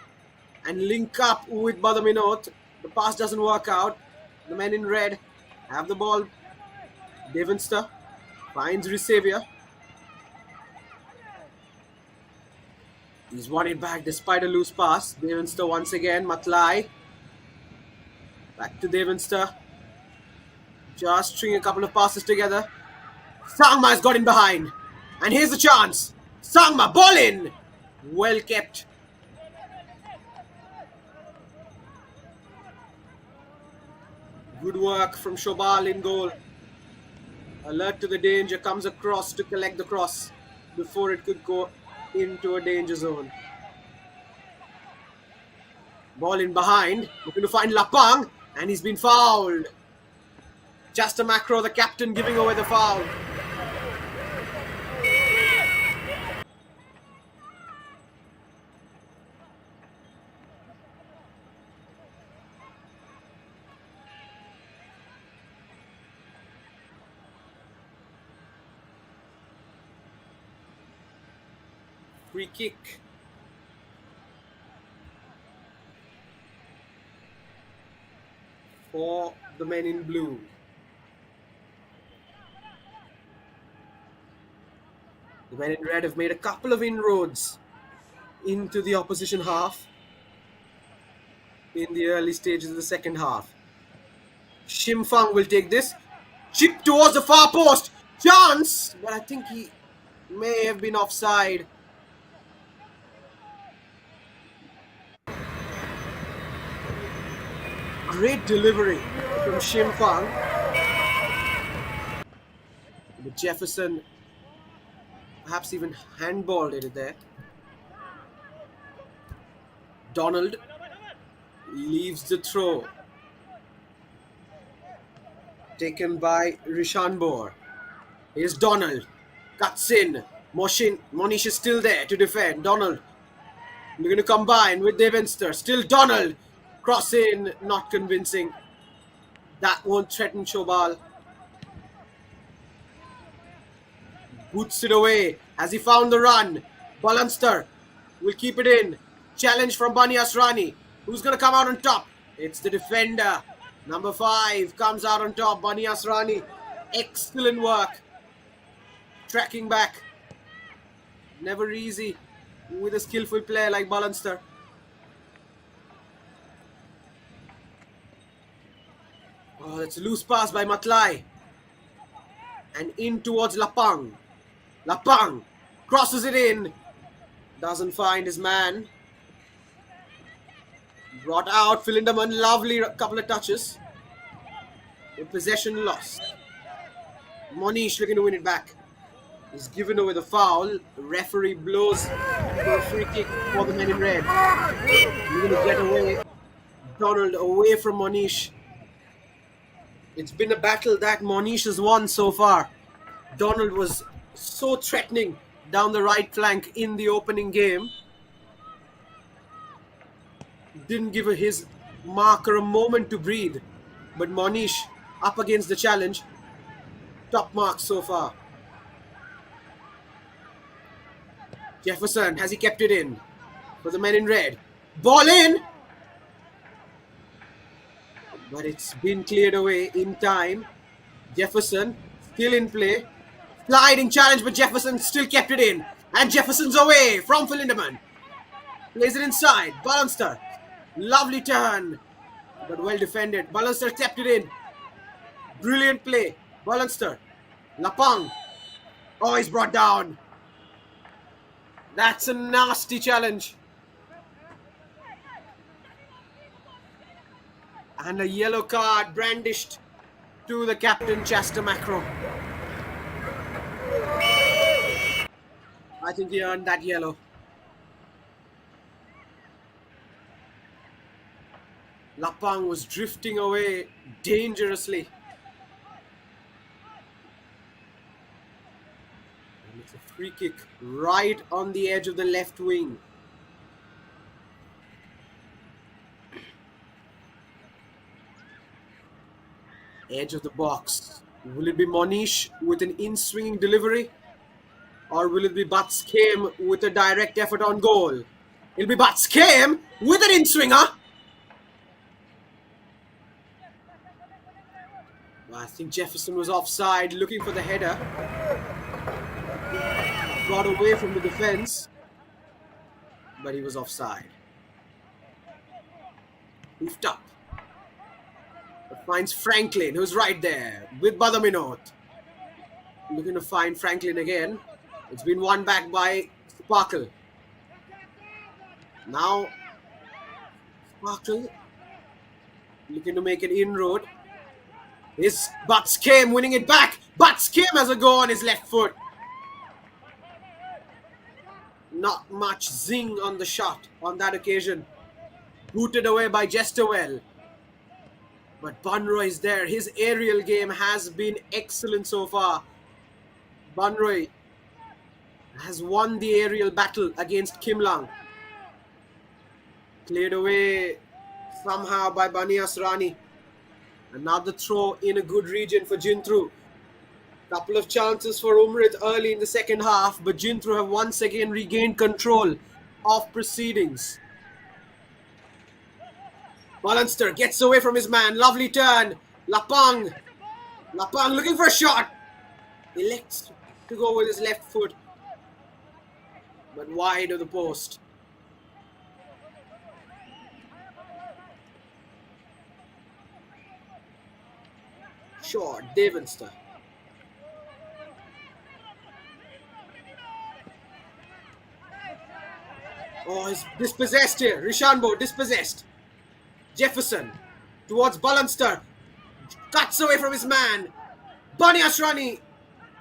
and link up with Badaminot. The pass doesn't work out. The men in red have the ball. Devenster finds Risavia. He's won it back despite a loose pass. Devenster once again. Matlai. Back to Devenster. Just string a couple of passes together. Sangma's got in behind. And here's the chance. Sangma, ball in. Well kept. Good work from Shobal in goal. Alert to the danger. Comes across to collect the cross before it could go into a danger zone. Ball in behind. Looking to find Lapang. And he's been fouled. Just a macro, the captain giving away the foul. Free kick. For the men in blue. The men in red have made a couple of inroads into the opposition half in the early stages of the second half. Shimfang will take this. Chip towards the far post. Chance! But I think he may have been offside. Great delivery from Shimfang. But Jefferson perhaps even handballed it there. Donald leaves the throw. Taken by Rishanbor. Here's Donald. Cuts in. Monish is still there to defend. Donald looking to combine with Devenster. Still Donald. Cross in. Not convincing. That won't threaten Shobal. Boots it away. Has he found the run? Balanster will keep it in. Challenge from Bani Asrani. Who's going to come out on top? It's the defender. Number 5 comes out on top. Bani Asrani. Excellent work. Tracking back. Never easy with a skillful player like Balanster. Oh, that's a loose pass by Matlai. And in towards Lapang. Lapang crosses it in. Doesn't find his man. Brought out Philindaman. Lovely couple of touches. With possession lost. Monish looking to win it back. He's given away the foul. The referee blows for a free kick for the men in red. Looking to get away. Donald away from Monish. It's been a battle that Monish has won so far. Donald was so threatening down the right flank in the opening game. Didn't give his marker a moment to breathe. But Monish up against the challenge. Top marks so far. Jefferson, has he kept it in? For the men in red. Ball in! But it's been cleared away in time. Jefferson still in play. Sliding challenge, but Jefferson still kept it in. And Jefferson's away from Philindaman. Plays it inside. Balanster. Lovely turn. But well defended. Balanster kept it in. Brilliant play. Balanster. Lapang. Oh, he's brought down. That's a nasty challenge. And a yellow card brandished to the captain, Chester Macro. I think he earned that yellow. Lapang was drifting away dangerously. And it's a free kick right on the edge of the left wing. Edge of the box. Will it be Monish with an in-swinging delivery? Or will it be Butts Came with a direct effort on goal? It'll be Butts Came with an in-swinger. I think Jefferson was offside, looking for the header. Brought away from the defense. But he was offside. Hoofed up. But finds Franklin, who's right there with Badaminot. Looking to find Franklin again. It's been won back by Sparkle. Now, Sparkle looking to make an inroad. His Butts Came winning it back. Butts Came has a go on his left foot. Not much zing on the shot on that occasion. Booted away by Jesterwell. But Bunroy is there. His aerial game has been excellent so far. Bunroy has won the aerial battle against Kim Lang. Cleared away somehow by Banias Rani. Another throw in a good region for Jyntru. Couple of chances for Umrit early in the second half, but Jyntru have once again regained control of proceedings. Balanster gets away from his man. Lovely turn. Lapang. Lapang looking for a shot. Elects to go with his left foot. But wide of the post. Short. Devenster. Oh, he's dispossessed here. Rishanbo dispossessed. Jefferson towards Balanster. Cuts away from his man. Bani Ashrani.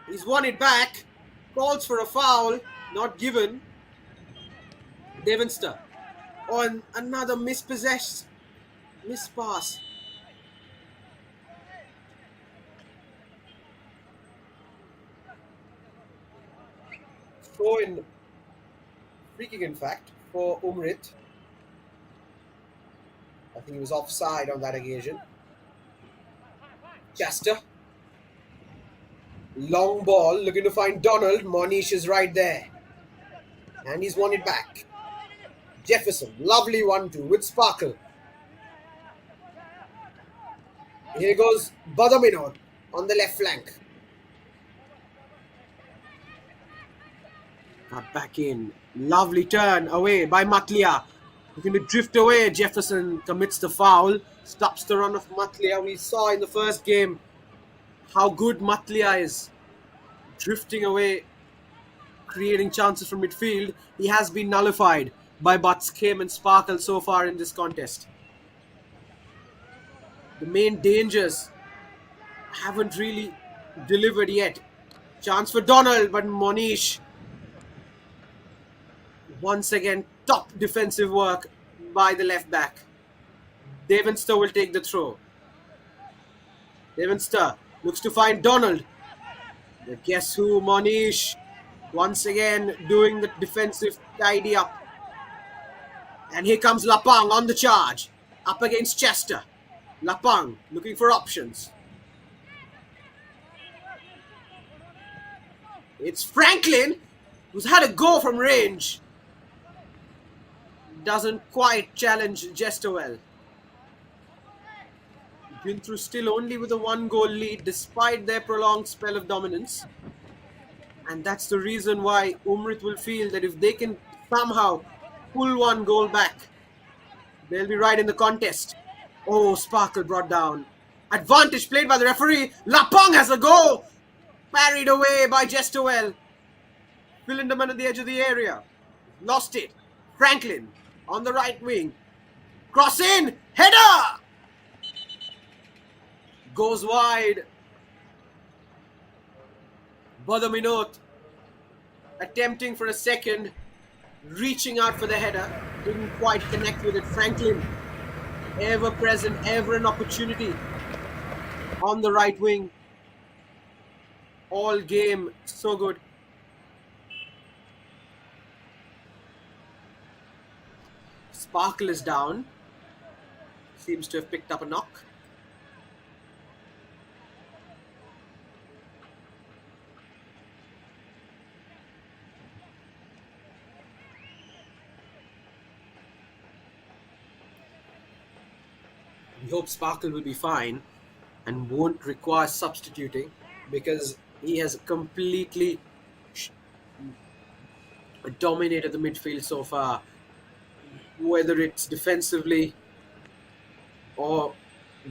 He's won it back. Calls for a foul. Not given. Devenster. Oh, and another mispass. Throw in. Free kick, in fact, for Umrit. I think he was offside on that occasion. Chester. Long ball, looking to find Donald. Monish is right there. And he's won it back. Jefferson, lovely 1-2 with Sparkle. Here goes Badaminot on the left flank. Cut back in. Lovely turn away by Matlia. Looking to drift away, Jefferson commits the foul, stops the run of Matlia. We saw in the first game how good Matlia is, drifting away, creating chances from midfield. He has been nullified by Butts, Kim and Sparkle so far in this contest. The main dangers haven't really delivered yet. Chance for Donald, but Monish once again, top defensive work by the left back. Devenster will take the throw. Devenster looks to find Donald. But guess who? Monish once again doing the defensive tidy up. And here comes Lapang on the charge. Up against Chester. Lapang looking for options. It's Franklin who's had a go from range. Doesn't quite challenge Jester well. Jyntru still only with a 1-goal lead despite their prolonged spell of dominance. And that's the reason why Umrit will feel that if they can somehow pull 1 goal back, they'll be right in the contest. Oh, Sparkle brought down. Advantage played by the referee. Lapang has a goal. Parried away by Jesterwell. Philinderman at the edge of the area. Lost it. Franklin on the right wing. Cross in. Header! Goes wide. Badaminot attempting for a second. Reaching out for the header. Didn't quite connect with it. Franklin, ever present, ever an opportunity on the right wing. All game, so good. Sparkle is down. Seems to have picked up a knock. We hope Sparkle will be fine and won't require substituting, because he has completely dominated the midfield so far, whether it's defensively or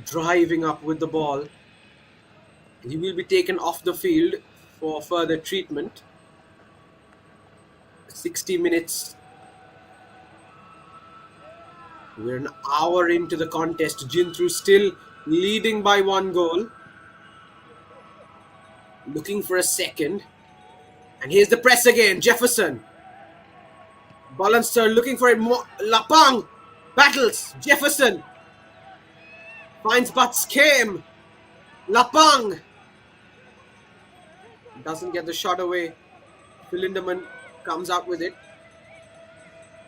driving up with the ball. He will be taken off the field for further treatment. 60 minutes. We're an hour into the contest. Jyntru still leading by 1 goal. Looking for a second. And here's the press again. Jefferson. Balancer looking for it. Lapang battles. Jefferson finds Butts came. Lapang doesn't get the shot away. Philinderman comes out with it.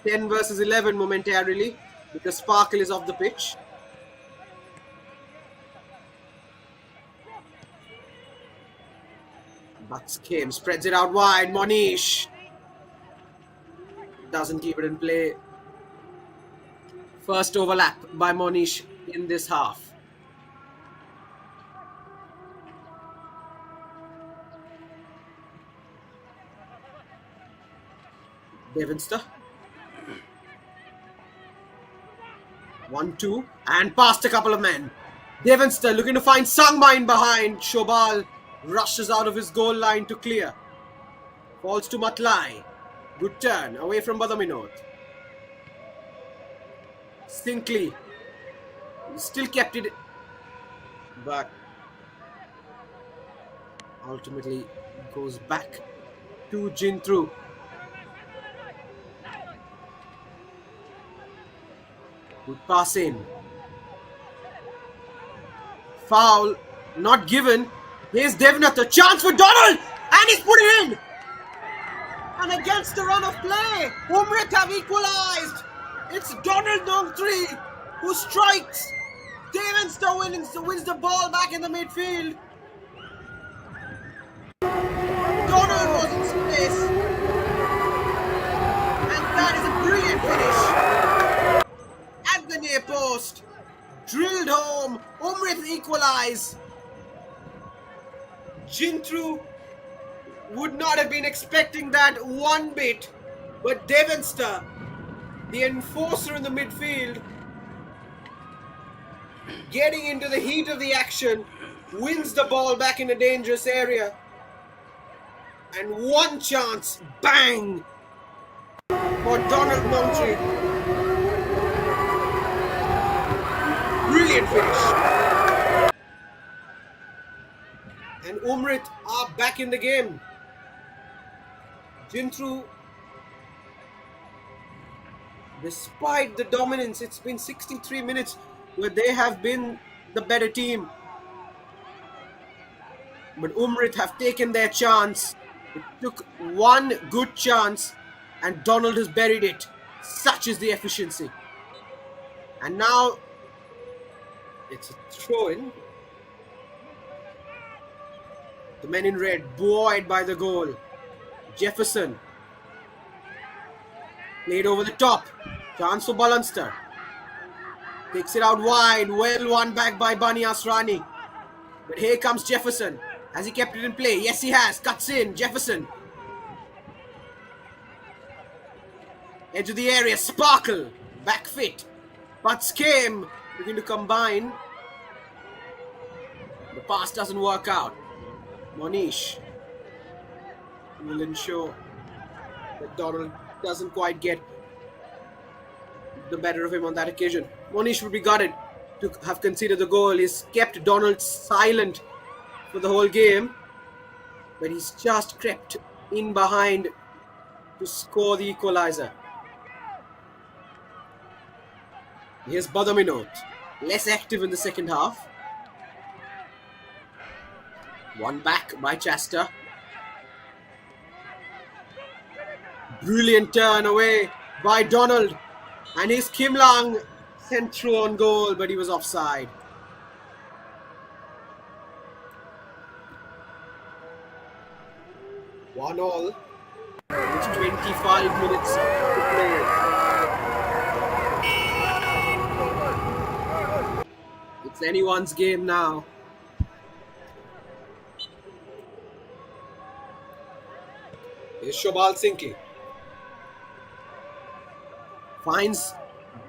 10 versus 11 momentarily, because Sparkle is off the pitch. Butts came, spreads it out wide. Monish doesn't keep it in play. First overlap by Monish in this half. Devenster. 1-2 and past a couple of men. Devenster looking to find Sangma in behind. Shobal rushes out of his goal line to clear. Falls to Matlai. Good turn away from Badaminot. Sinkley still kept it, but ultimately goes back to Jyntru. Good pass in. Foul not given. Here's Devnath, a chance for Donald, and he's put it in. And against the run of play, Umrit have equalized. It's Donald Nong 3 who strikes. Devenster wins the ball back in the midfield. Donald was in space, and that is a brilliant finish. At the near post, drilled home. Umrit equalize. Jyntru would not have been expecting that one bit, but Devenster The enforcer in the midfield, getting into the heat of the action, wins the ball back in a dangerous area. And one chance, bang, for Donald Moultrie. Brilliant finish. And Umrit are back in the game. Jyntru, despite the dominance, it's been 63 minutes where they have been the better team. But Umrit have taken their chance. It took one good chance and Donald has buried it. Such is the efficiency. And now it's a throw-in. The men in red buoyed by the goal. Jefferson played over the top. Chance for Balanster. Takes it out wide. Well won back by Bani Asrani. But here comes Jefferson. Has he kept it in play? Yes, he has. Cuts in. Jefferson. Edge of the area. Sparkle. Back fit. Butts came. Looking to combine. The pass doesn't work out. Monish will ensure that Donald doesn't quite get the better of him on that occasion. Monish would be gutted to have conceded the goal. He's kept Donald silent for the whole game, but he's just crept in behind to score the equalizer. Here's Badaminot, less active in the second half. One back by Chester. Brilliant turn away by Donald. And his Kim Lang sent through on goal, but he was offside. One all. It's 25 minutes to play. It's anyone's game now. Here's Shobal Sinki. Finds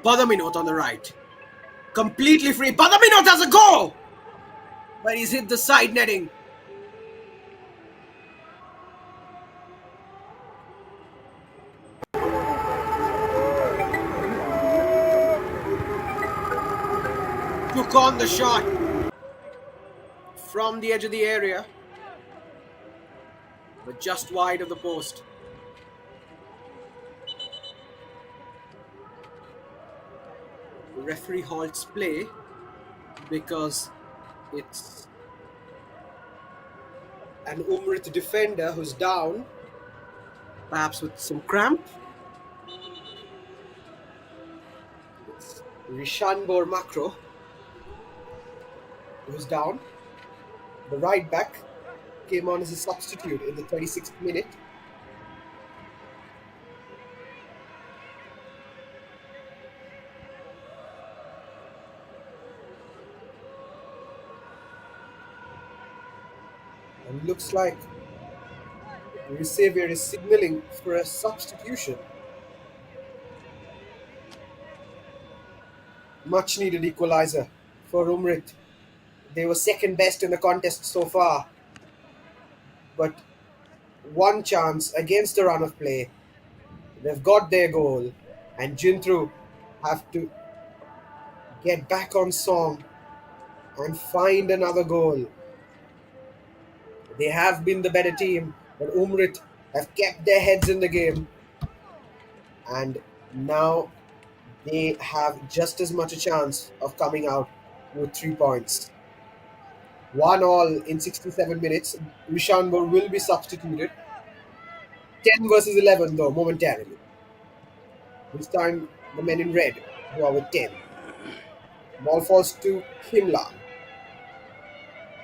Badaminot on the right. Completely free. Badaminot has a goal! But he's hit the side netting. Took on the shot from the edge of the area, but just wide of the post. The referee halts play because it's an Umrit defender who's down, perhaps with some cramp. It's Rishanbor Makro who's down. The right back came on as a substitute in the 36th minute. And looks like Xavier is signalling for a substitution. Much needed equalizer for Umrit. They were second best in the contest so far. But one chance against the run of play. They've got their goal. And Jyntru have to get back on song and find another goal. They have been the better team, but Umrit have kept their heads in the game. And now they have just as much a chance of coming out with 3 points. 1-1 in 67 minutes. Rishanbor will be substituted. 10 versus 11 though, momentarily. This time the men in red who are with 10. Ball falls to Himla.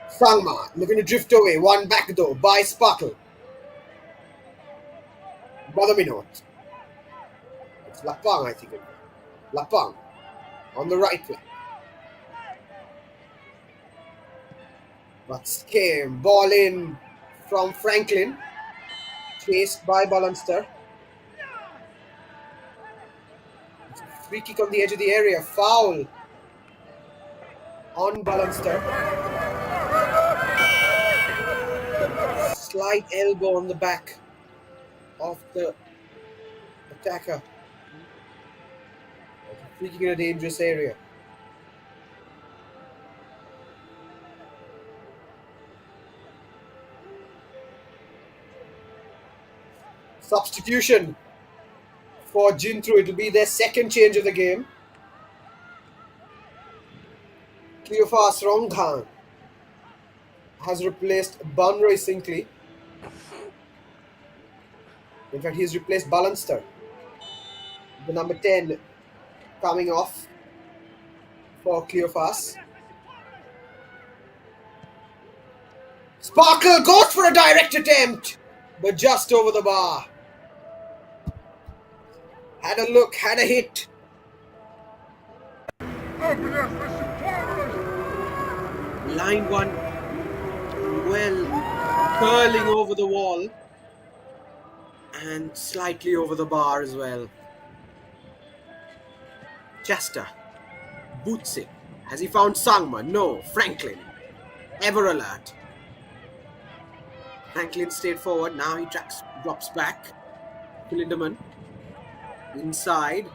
Sangma looking to drift away. One back though by Sparkle. Badaminot. It's Lapang, I think. Lapang on the right wing. But came ball in from Franklin. Chased by Balanster. Free kick on the edge of the area. Foul on Balanster. Slight elbow on the back of the attacker. Free kick in a dangerous area. Substitution for Jyntru. It will be their second change of the game. Cleophas Ronghan has replaced Banroy Sinkley. In fact, he's replaced Balanster. The number 10 coming off for Cleophas. Sparkle goes for a direct attempt, but just over the bar. Had a look, had a hit. Line one, well, curling over the wall and slightly over the bar as well. Chester boots it. Has he found Sangma? No. Franklin, ever alert. Franklin stayed forward. Now he drops back. Lindemann inside.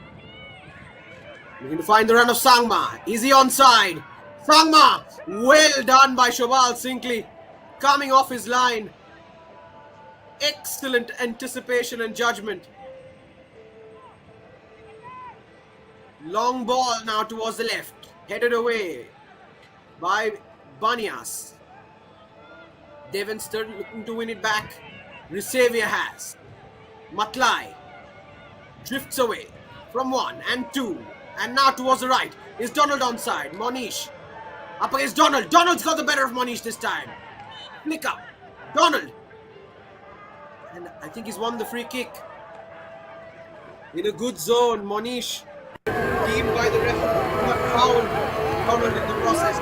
Looking to find the run of Sangma. Is he onside? Sangma! Well done by Shobal Sinkley. Coming off his line. Excellent anticipation and judgment. Long ball now towards the left. Headed away by Banias. Devonster looking to win it back. Resavia has. Matlai drifts away from 1 and 2. And now towards the right. Is Donald onside? Monish up against Donald. Donald's got the better of Monish this time. Flick up. Donald. And I think he's won the free kick. In a good zone. Monish deemed by the referee not fouled. Donald in the process.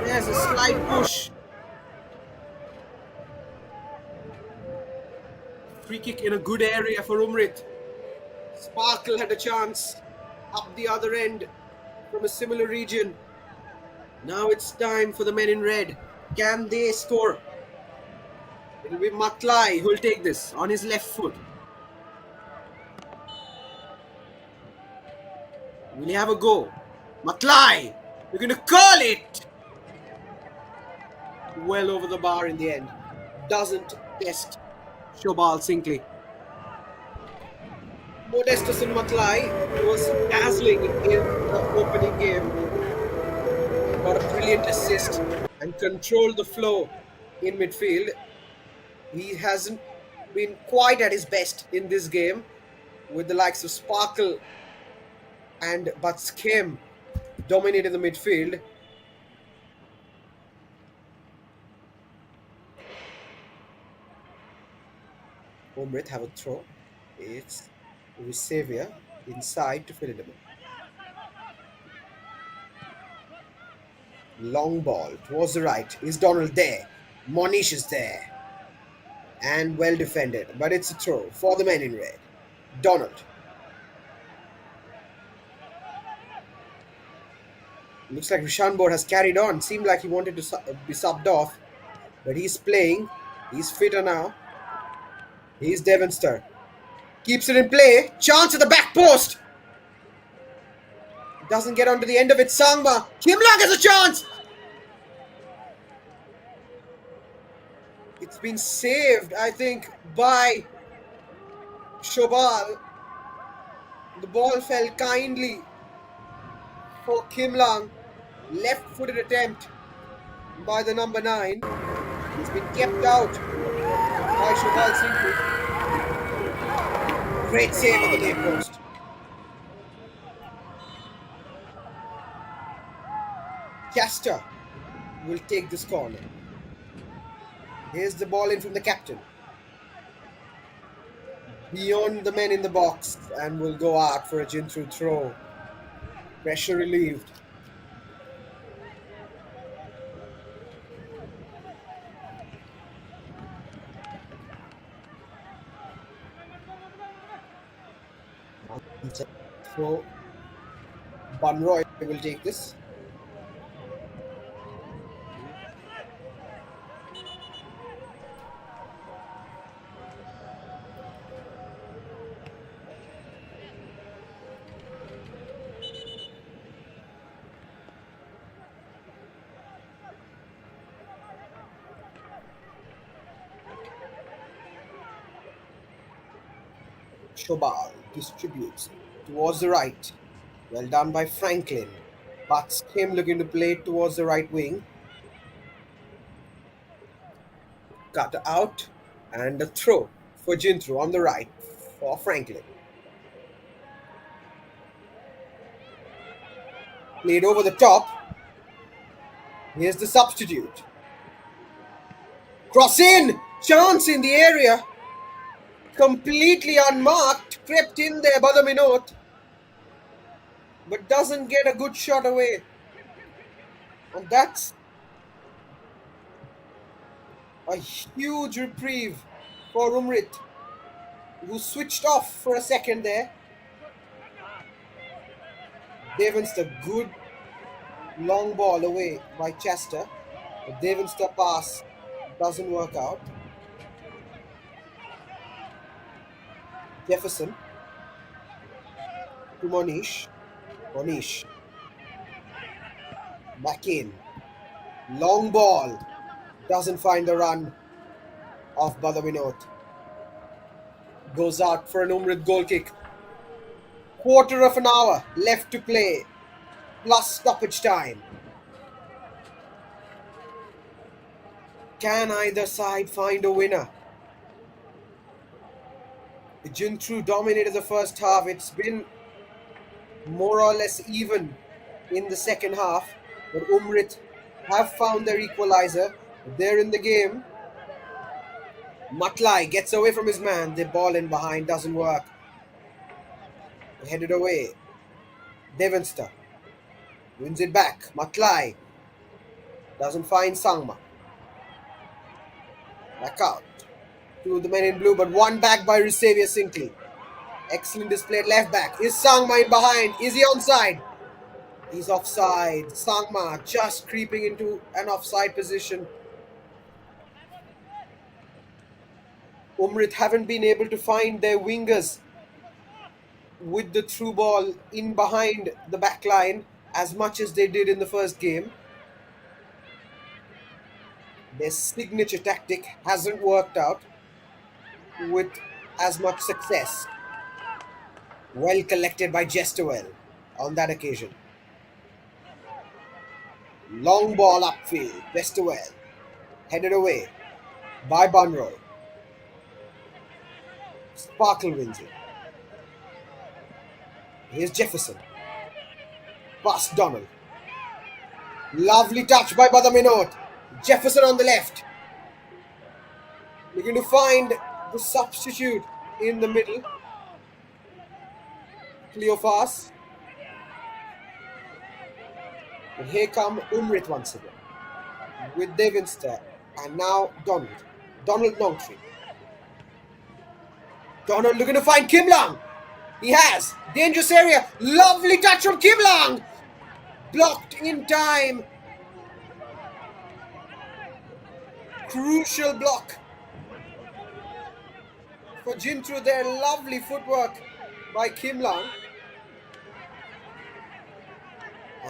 There's a slight push. Free kick in a good area for Umrit. Sparkle had a chance up the other end from a similar region. Now it's time for the men in red. Can they score? It will be Matlai who will take this on his left foot. Will he have a go? Matlai! We're going to curl it! Well over the bar in the end. Doesn't test Shobal Sinkley. Modestus and Matlai was dazzling in the opening game. Got a brilliant assist and controlled the flow in midfield. He hasn't been quite at his best in this game with the likes of Sparkle and Batskem dominated the midfield. Umrit have a throw. It's Resavia inside to Lindemann. Long ball towards the right. Is Donald there? Monish is there. And well defended. But it's a throw for the men in red. Donald. Looks like Rishan Board has carried on. Seemed like he wanted to be subbed off. But he's playing. He's fitter now. He's Devonster. Keeps it in play. Chance at the back post. Doesn't get onto the end of it. Sangma. Kim Lang has a chance. It's been saved, I think, by Shobal. The ball fell kindly for Kim Lang. Left-footed attempt by the number 9. He's been kept out by Shobal Sinkley. Great save on the near post. Chester will take this corner. Here's the ball in from the captain. Beyond the men in the box and will go out for a Jyntru throw. Pressure relieved. So Bunroy will take this. Chobal distributes towards the right. Well done by Franklin. But him looking to play it towards the right wing. Cut out and a throw for Jyntru on the right for Franklin. Played over the top. Here's the substitute. Cross in! Chance in the area. Completely unmarked. Crept in there by the minute. But doesn't get a good shot away. And that's a huge reprieve for Umrit, who switched off for a second there. Devinster, good long ball away by Chester. The Devinster pass doesn't work out. Jefferson to Monish. Monish back in. Long ball. Doesn't find the run of Badavinot. Goes out for an Umrit goal kick. Quarter of an hour left to play. Plus stoppage time. Can either side find a winner? Jyntru dominated the first half. It's been more or less even in the second half. But Umrit have found their equalizer. They're in the game. Matlai gets away from his man. The ball in behind doesn't work. Headed away. Devinster wins it back. Matlai doesn't find Sangma. Back out to the men in blue, but one back by Xavier Sinkley. Excellent display at left back. Is Sangma in behind? Is he onside? He's offside. Sangma just creeping into an offside position. Umrit haven't been able to find their wingers with the through ball in behind the back line as much as they did in the first game. Their signature tactic hasn't worked out with as much success. Well collected by Jesterwell on that occasion. Long ball upfield. Jesterwell headed away by Bunroy. Sparkle wins it. Here's Jefferson. Past Donald. Lovely touch by Badaminot. Jefferson on the left. Looking to find the substitute in the middle. Cleophas. And here come Umrit once again. With Devinster. And now Donald. Donald Longtree. Donald looking to find Kim Lang. He has. Dangerous area. Lovely touch from Kim Lang. Blocked in time. Crucial block for Jyntru there. Lovely footwork by Kim Lang.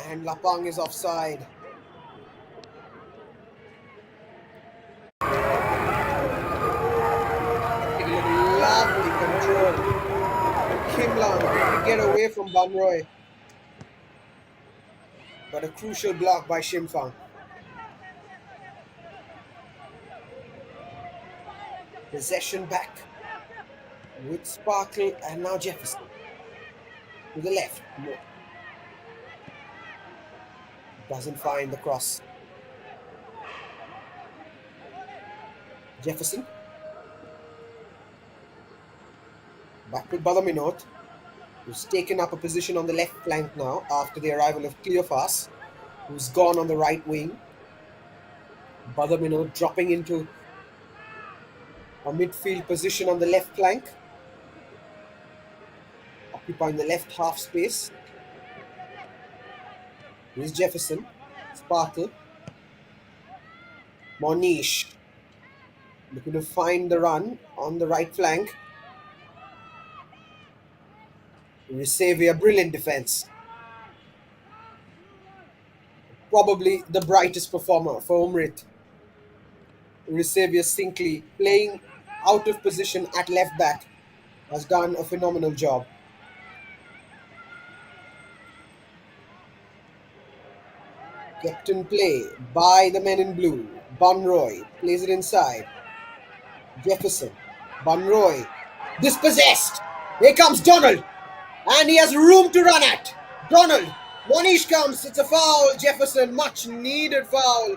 And Lapang is offside. Lovely control. Kim Lang to get away from Bunroy. But a crucial block by Shimfang. Possession back with Sparkle and now Jefferson. To the left. Doesn't find the cross. Jefferson. Back with Badaminot, who's taken up a position on the left flank now after the arrival of Cleophas, who's gone on the right wing. Badaminot dropping into a midfield position on the left flank. A occupying the left half space. Here's Jefferson, Sparkle, Monish looking to find the run on the right flank. Resavia, brilliant defense. Probably the brightest performer for Umrit. Resavia Sinkley, playing out of position at left back, has done a phenomenal job. Captain play by the men in blue. Bunroy plays it inside. Jefferson. Bunroy. Dispossessed. Here comes Donald. And he has room to run at. Donald. Monish comes. It's a foul. Jefferson. Much needed foul.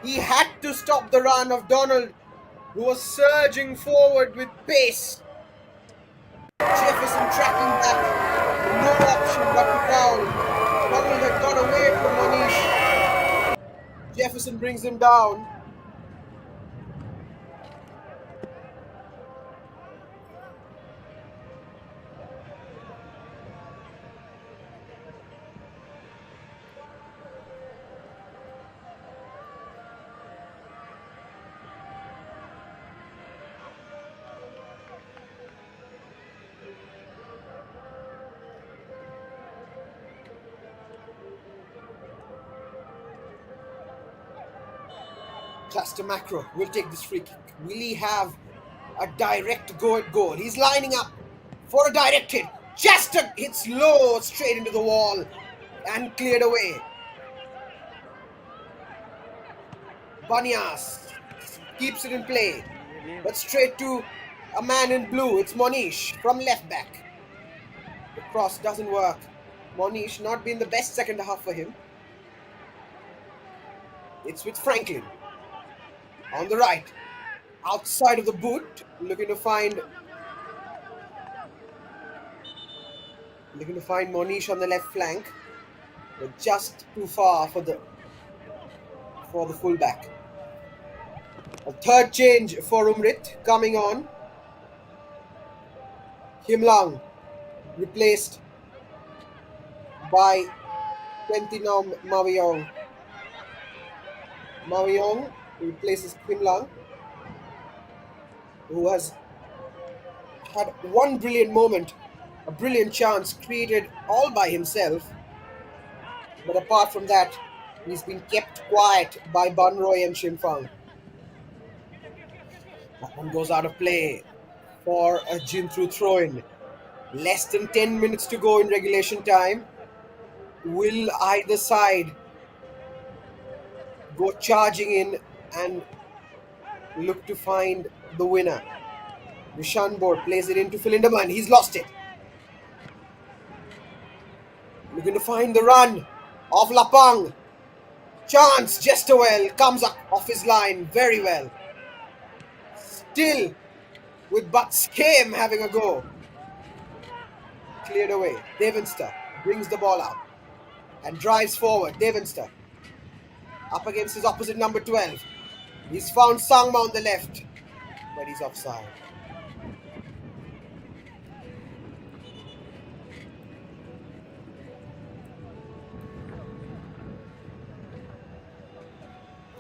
He had to stop the run of Donald, who was surging forward with pace. Jefferson tracking back. No option but to foul. Donald had got away from Monish. Jefferson brings him down. Cluster Macro will take this free kick. Will he have a direct go at goal? He's lining up for a direct hit. Chester hits low straight into the wall and cleared away. Banyas keeps it in play, but straight to a man in blue. It's Monish from left back. The cross doesn't work. Monish not been the best second half for him. It's with Franklin on the right, outside of the boot, looking to find Monish on the left flank, but just too far for the fullback. A third change for Umrit coming on. Shillong replaced by Quentinam Mawiong. Mawiong replaces Shillong, who has had one brilliant moment, a brilliant chance created all by himself. But apart from that, he's been kept quiet by Bunroy and Shinfang. That one goes out of play for a Jyntru throw-in. Less than 10 minutes to go in regulation time. Will either side go charging in and look to find the winner? Nishanbor plays it into Philinderman. He's lost it. Looking to find the run of Lapang. Chance, Jesterwell comes up off his line very well. Still with Buckscame having a go. Cleared away. Devinster brings the ball out and drives forward. Devinster up against his opposite number 12. He's found Sangma on the left, but he's offside.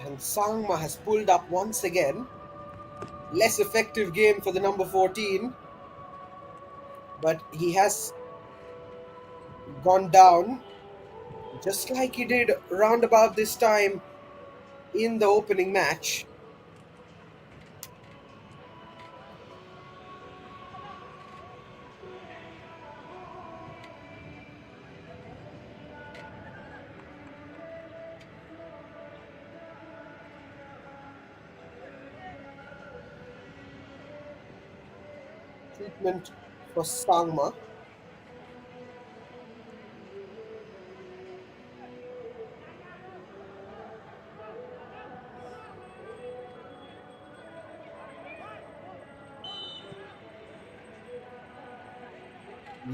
And Sangma has pulled up once again. Less effective game for the number 14, but he has gone down just like he did round about this time in the opening match. Treatment for Sangma.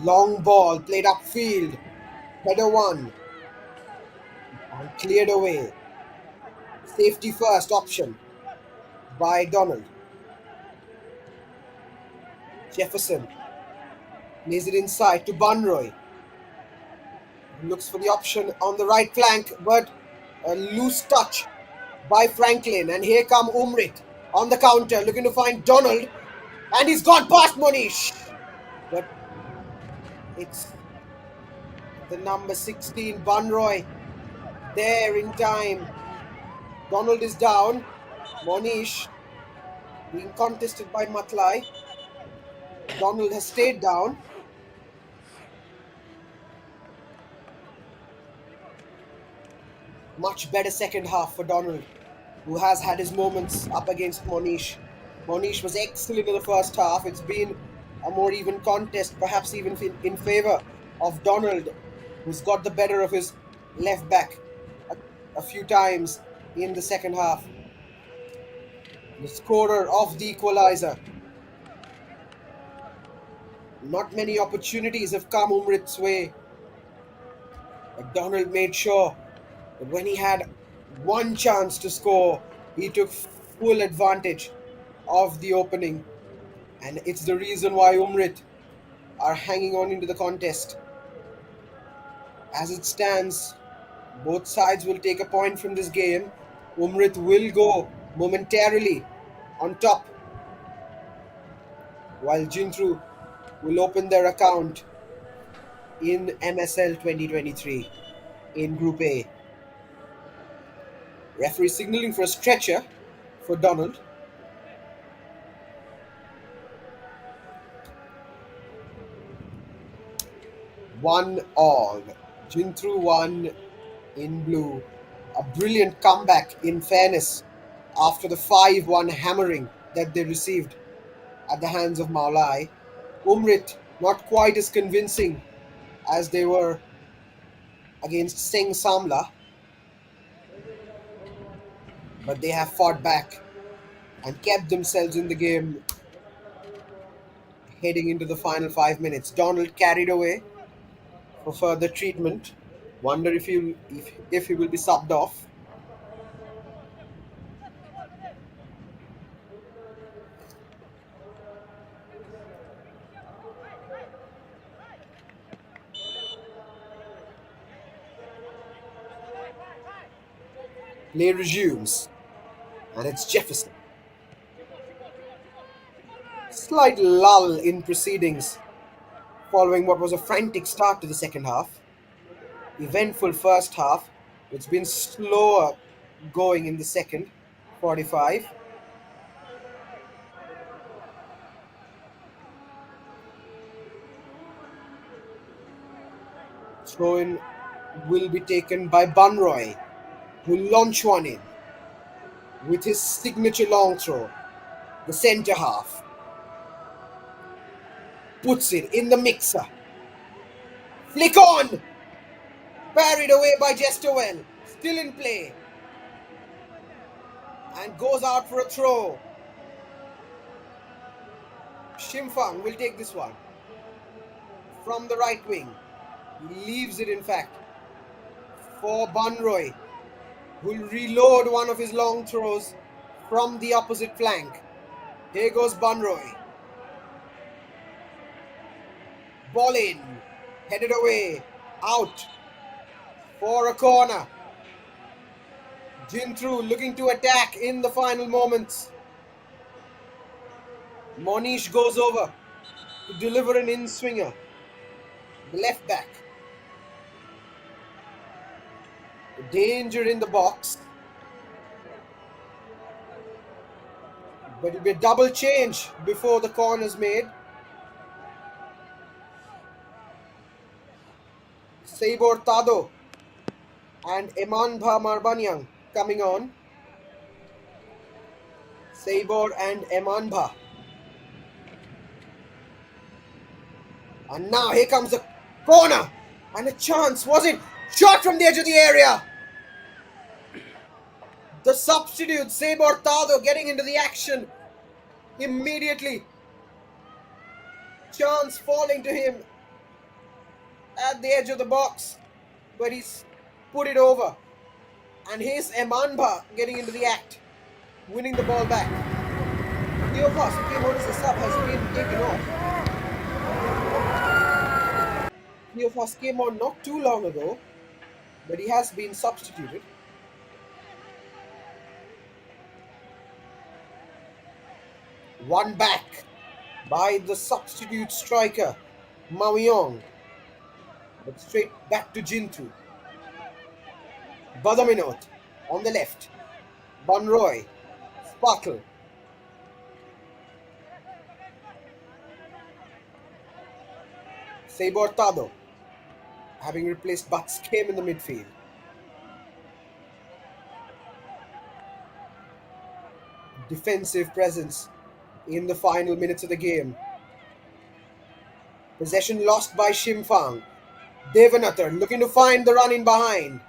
Long ball played upfield. Header one. And cleared away. Safety first option by Donald. Jefferson. Plays it inside to Bunroy. Looks for the option on the right flank, but a loose touch by Franklin. And here come Umrit on the counter, looking to find Donald. And he's gone past Monish. But it's the number 16, Bunroy, there in time. Donald is down. Monish being contested by Matlai. Donald has stayed down. Much better second half for Donald, who has had his moments up against Monish. Monish was excellent in the first half. It's been a more even contest, perhaps even in favour of Donald, who's got the better of his left back a few times in the second half. The scorer of the equaliser. Not many opportunities have come Umrit's way, but Donald made sure that when he had one chance to score, he took full advantage of the opening. And it's the reason why Umrit are hanging on into the contest. As it stands, both sides will take a point from this game. Umrit will go momentarily on top, while Jyntru will open their account in MSL 2023 in Group A. Referee signaling for a stretcher for Donald. One all. Jyntru won in blue. A brilliant comeback, in fairness, after the 5-1 hammering that they received at the hands of Maulai. Umrit not quite as convincing as they were against Seng Samla, but they have fought back and kept themselves in the game heading into the final 5 minutes. Donald carried away for further treatment. Wonder if he will be subbed off. Play resumes, and it's Jefferson. Slight lull in proceedings following what was a frantic start to the second half. Eventful first half. It's been slower going in the second 45. Throw in will be taken by Bunroy, who launch one in with his signature long throw. The centre half puts it in the mixer. Flick on! Parried away by Jesterwell. Still in play. And goes out for a throw. Shimfang will take this one. From the right wing. He leaves it, in fact, for Bunroy, who will reload one of his long throws from the opposite flank. Here goes Bunroy. Ball in. Headed away. Out. For a corner. Jyntru looking to attack in the final moments. Monish goes over to deliver an in-swinger. The left back. Danger in the box. But it'll be a double change before the corner's made. Sabor Tado and Emanbha Marbanyang coming on. Sabor and Emanbha. And now here comes the corner. And a chance, was it? Shot from the edge of the area. The substitute, Sabor Tado, getting into the action immediately. Chance falling to him at the edge of the box, but he's put it over. And here's Emanbha getting into the act, winning the ball back. Theopas, who came on as a sub, has been taken off. Theophos came on not too long ago, but he has been substituted. One back by the substitute striker, Maoyong, but straight back to Jyntru. Badaminot on the left. Bunroy, Sparkle, Sebortado, having replaced Butts, came in the midfield. Defensive presence in the final minutes of the game. Possession lost by Shimfang. Devanathar looking to find the run in behind.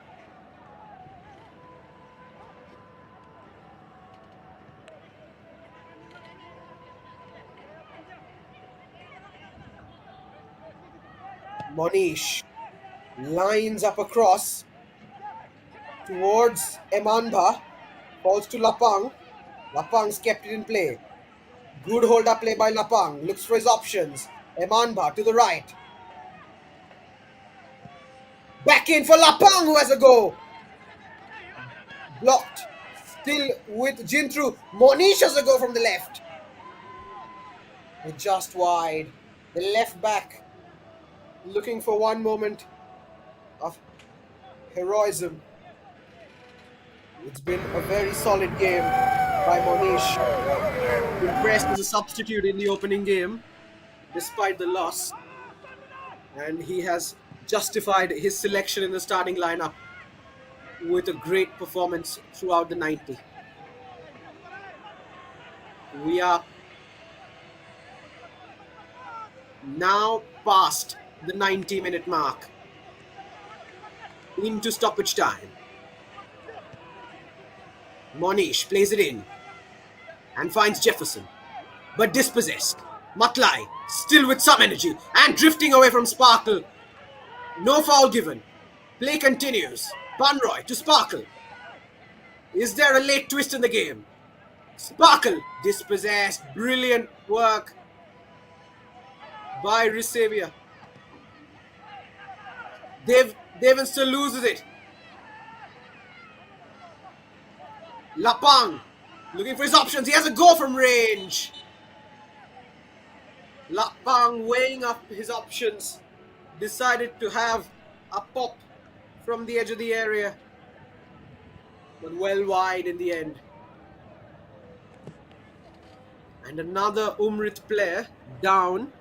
Monish lines up across towards Emanba. Falls to Lapang. Lapang's kept it in play. Good hold up play by Lapang. Looks for his options. Emanba to the right. Back in for Lapang, who has a go. Blocked. Still with Jyntru. Monish has a go from the left. Just wide. The left back looking for one moment of heroism. It's been a very solid game by Monish. Impressed as a substitute in the opening game, despite the loss. And he has justified his selection in the starting lineup with a great performance throughout the 90. We are now past the 90-minute mark. Into stoppage time. Monish plays it in and finds Jefferson, but dispossessed. Matlai still with some energy and drifting away from Sparkle. No foul given. Play continues. Bunroy to Sparkle. Is there a late twist in the game? Sparkle dispossessed. Brilliant work by Risavia. Devonster loses it. Lapang looking for his options. He has a go from range. Lapang weighing up his options. Decided to have a pop from the edge of the area, but well wide in the end. And another Umrit player down.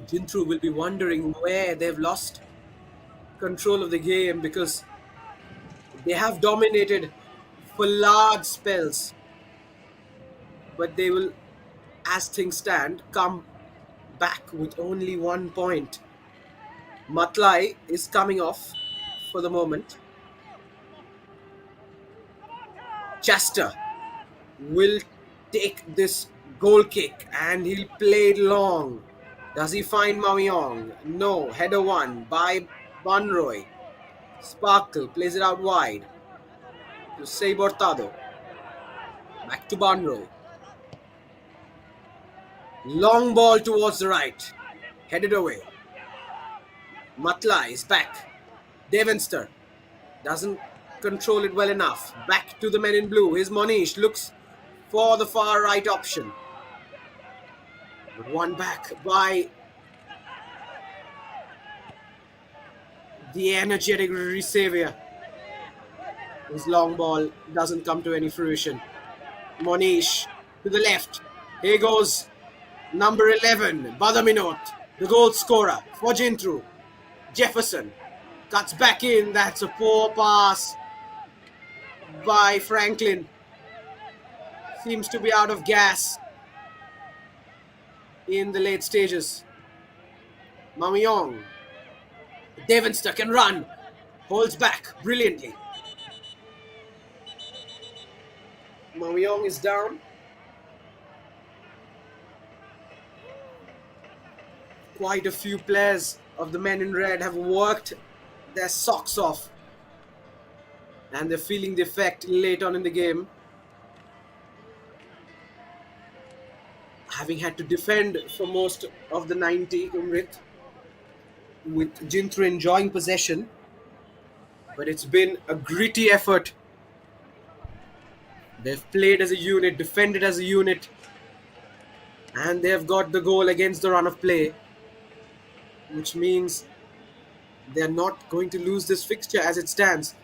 Jyntru will be wondering where they've lost control of the game, because they have dominated for large spells, but they will, as things stand, come back with only 1 point. Matlai is coming off for the moment. Chester will take this goal kick and he'll play it long. Does he find Maoyong? No. Header one by Bunroy. Sparkle plays it out wide to Sebortado. Back to Bunroy. Long ball towards the right. Headed away. Matlai is back. Devonster doesn't control it well enough. Back to the men in blue. Here's Monish. Looks for the far right option. But one back by the energetic Risavia. His long ball doesn't come to any fruition. Monish to the left. Here goes number 11, Badaminot, the goal scorer for Jyntru. Jefferson cuts back in. That's a poor pass by Franklin. Seems to be out of gas in the late stages. Maoyong. Devonster can run. Holds back brilliantly. Maoyong is down. Quite a few players of the men in red have worked their socks off, and they're feeling the effect late on in the game, having had to defend for most of the 90. Umrit, with Jyntru enjoying possession, but it's been a gritty effort. They've played as a unit, defended as a unit, and they have got the goal against the run of play, which means they're not going to lose this fixture as it stands.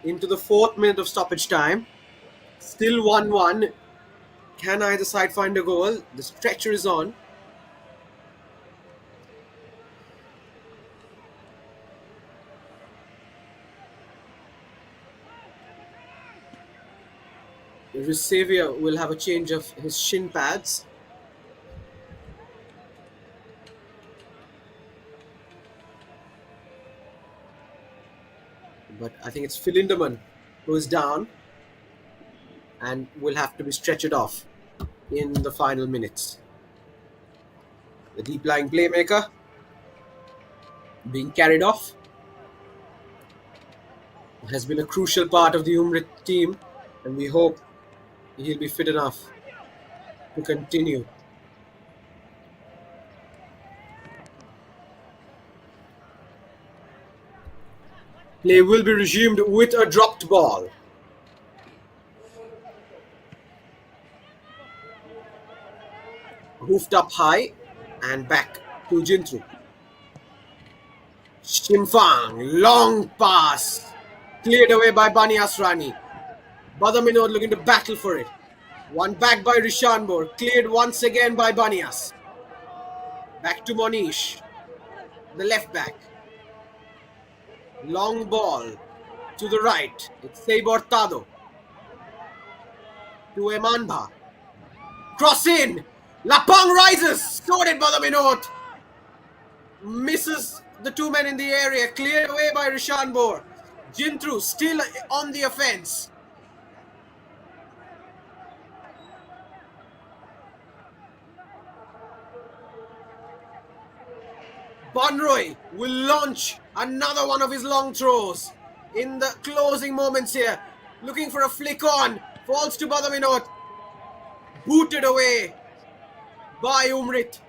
Into the 4th minute of stoppage time, still 1-1. Can either side find a goal? The stretcher is on. Xavier will have a change of his shin pads. But I think it's Philinderman who is down and will have to be stretchered off in the final minutes. The deep lying playmaker being carried off has been a crucial part of the Umrit team, and we hope he'll be fit enough to continue. Play will be resumed with a dropped ball. Hoofed up high and back to Jyntru. Shimfang, long pass, cleared away by Bani Asrani. Badaminod looking to battle for it. One back by Rishanbor, cleared once again by Banias. Back to Monish, the left back. Long ball to the right. It's Seibortado to Emanba. Cross in. Lapang rises. Sorted Badaminot. Misses the two men in the area. Cleared away by Rishanbor. Jyntru still on the offense. Bonroy will launch another one of his long throws in the closing moments here. Looking for a flick on. Falls to Badaminot. Booted away by Umrit.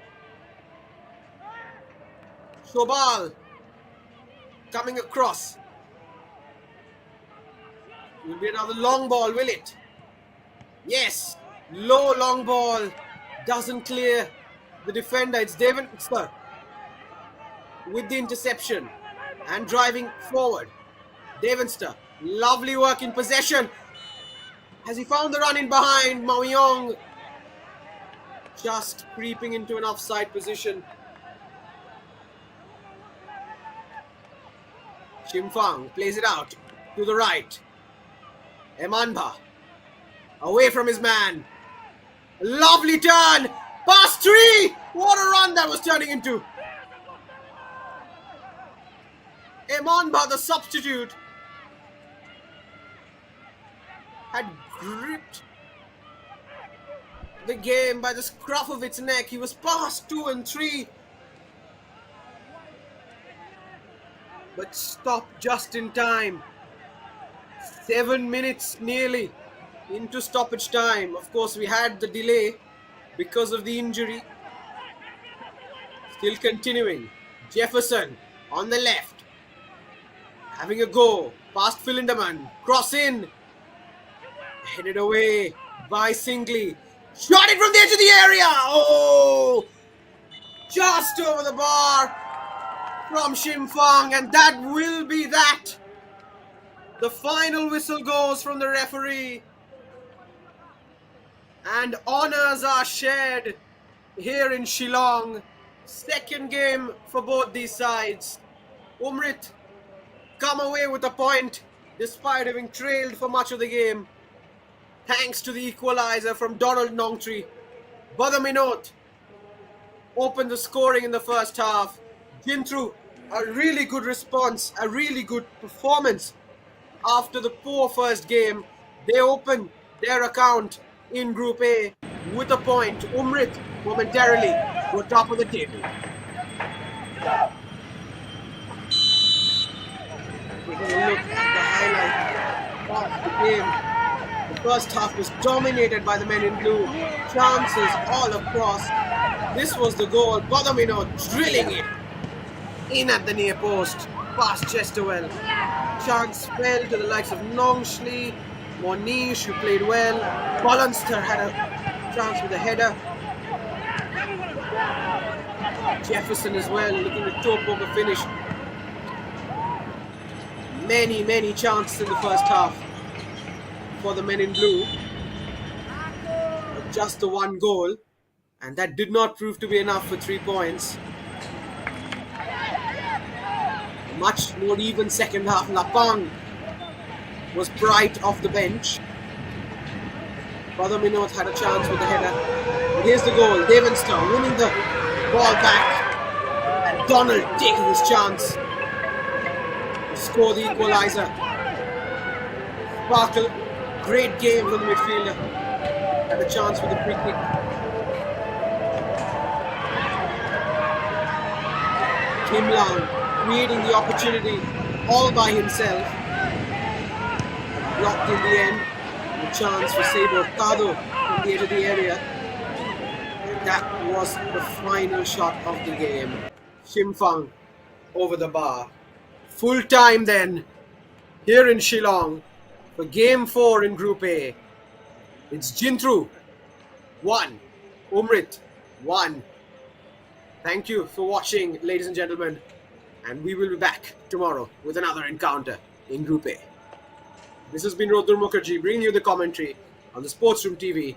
Sobal coming across. Will be another long ball, will it? Yes. Low long ball. Doesn't clear the defender. It's Devenster with the interception and driving forward. Devenster, lovely work in possession. Has he found the run in behind? Maoyong just creeping into an offside position. Shimfang plays it out to the right. Emanba away from his man. Lovely turn. Past 3. What a run that was turning into. Emanba, the substitute, had gripped the game by the scruff of its neck. He was past 2 and 3, but stopped just in time. 7 minutes nearly into stoppage time. Of course, we had the delay because of the injury. Still continuing. Jefferson on the left. Having a go. Past Philinderman. Cross in. Headed away by Singley. Shot it from the edge of the area. Oh! Just over the bar from Shimfang. And that will be that. The final whistle goes from the referee. And honours are shared here in Shillong. Second game for both these sides. Umrit come away with a point despite having trailed for much of the game, thanks to the equaliser from Donald Nongtree. Badaminot opened the scoring in the first half. Jyntru, a really good response, a really good performance after the poor first game. They open their account in Group A with a point. Umrit momentarily were top of the table. Taking a look at the highlight of the game. The first half was dominated by the men in blue. Chances all across. This was the goal. Badamino drilling it in at the near post. Past Chesterwell. Chance fell to the likes of Nongshli, Monish, who played well. Balanster had a chance with a header. Jefferson as well, looking to top over finish. Many chances in the first half for the men in blue. But just the one goal, and that did not prove to be enough for 3 points. A much more even second half. Lapang was bright off the bench. Badamino had a chance with the header. But here's the goal. Devenster winning the ball back. And Donald taking his chance to score the equaliser. Sparkle, great game from the midfielder. Had a chance with the free kick. Kim Lang creating the opportunity all by himself. Blocked in the end. A chance for Sabo Tado from the edge of the area. And that was the final shot of the game. Shimfang over the bar. Full time then, here in Shillong for Game 4 in Group A. It's Jyntru 1, Umrit 1. Thank you for watching, ladies and gentlemen, and we will be back tomorrow with another encounter in Group A. This has been Rodhur Mukherjee bringing you the commentary on the Sportsroom TV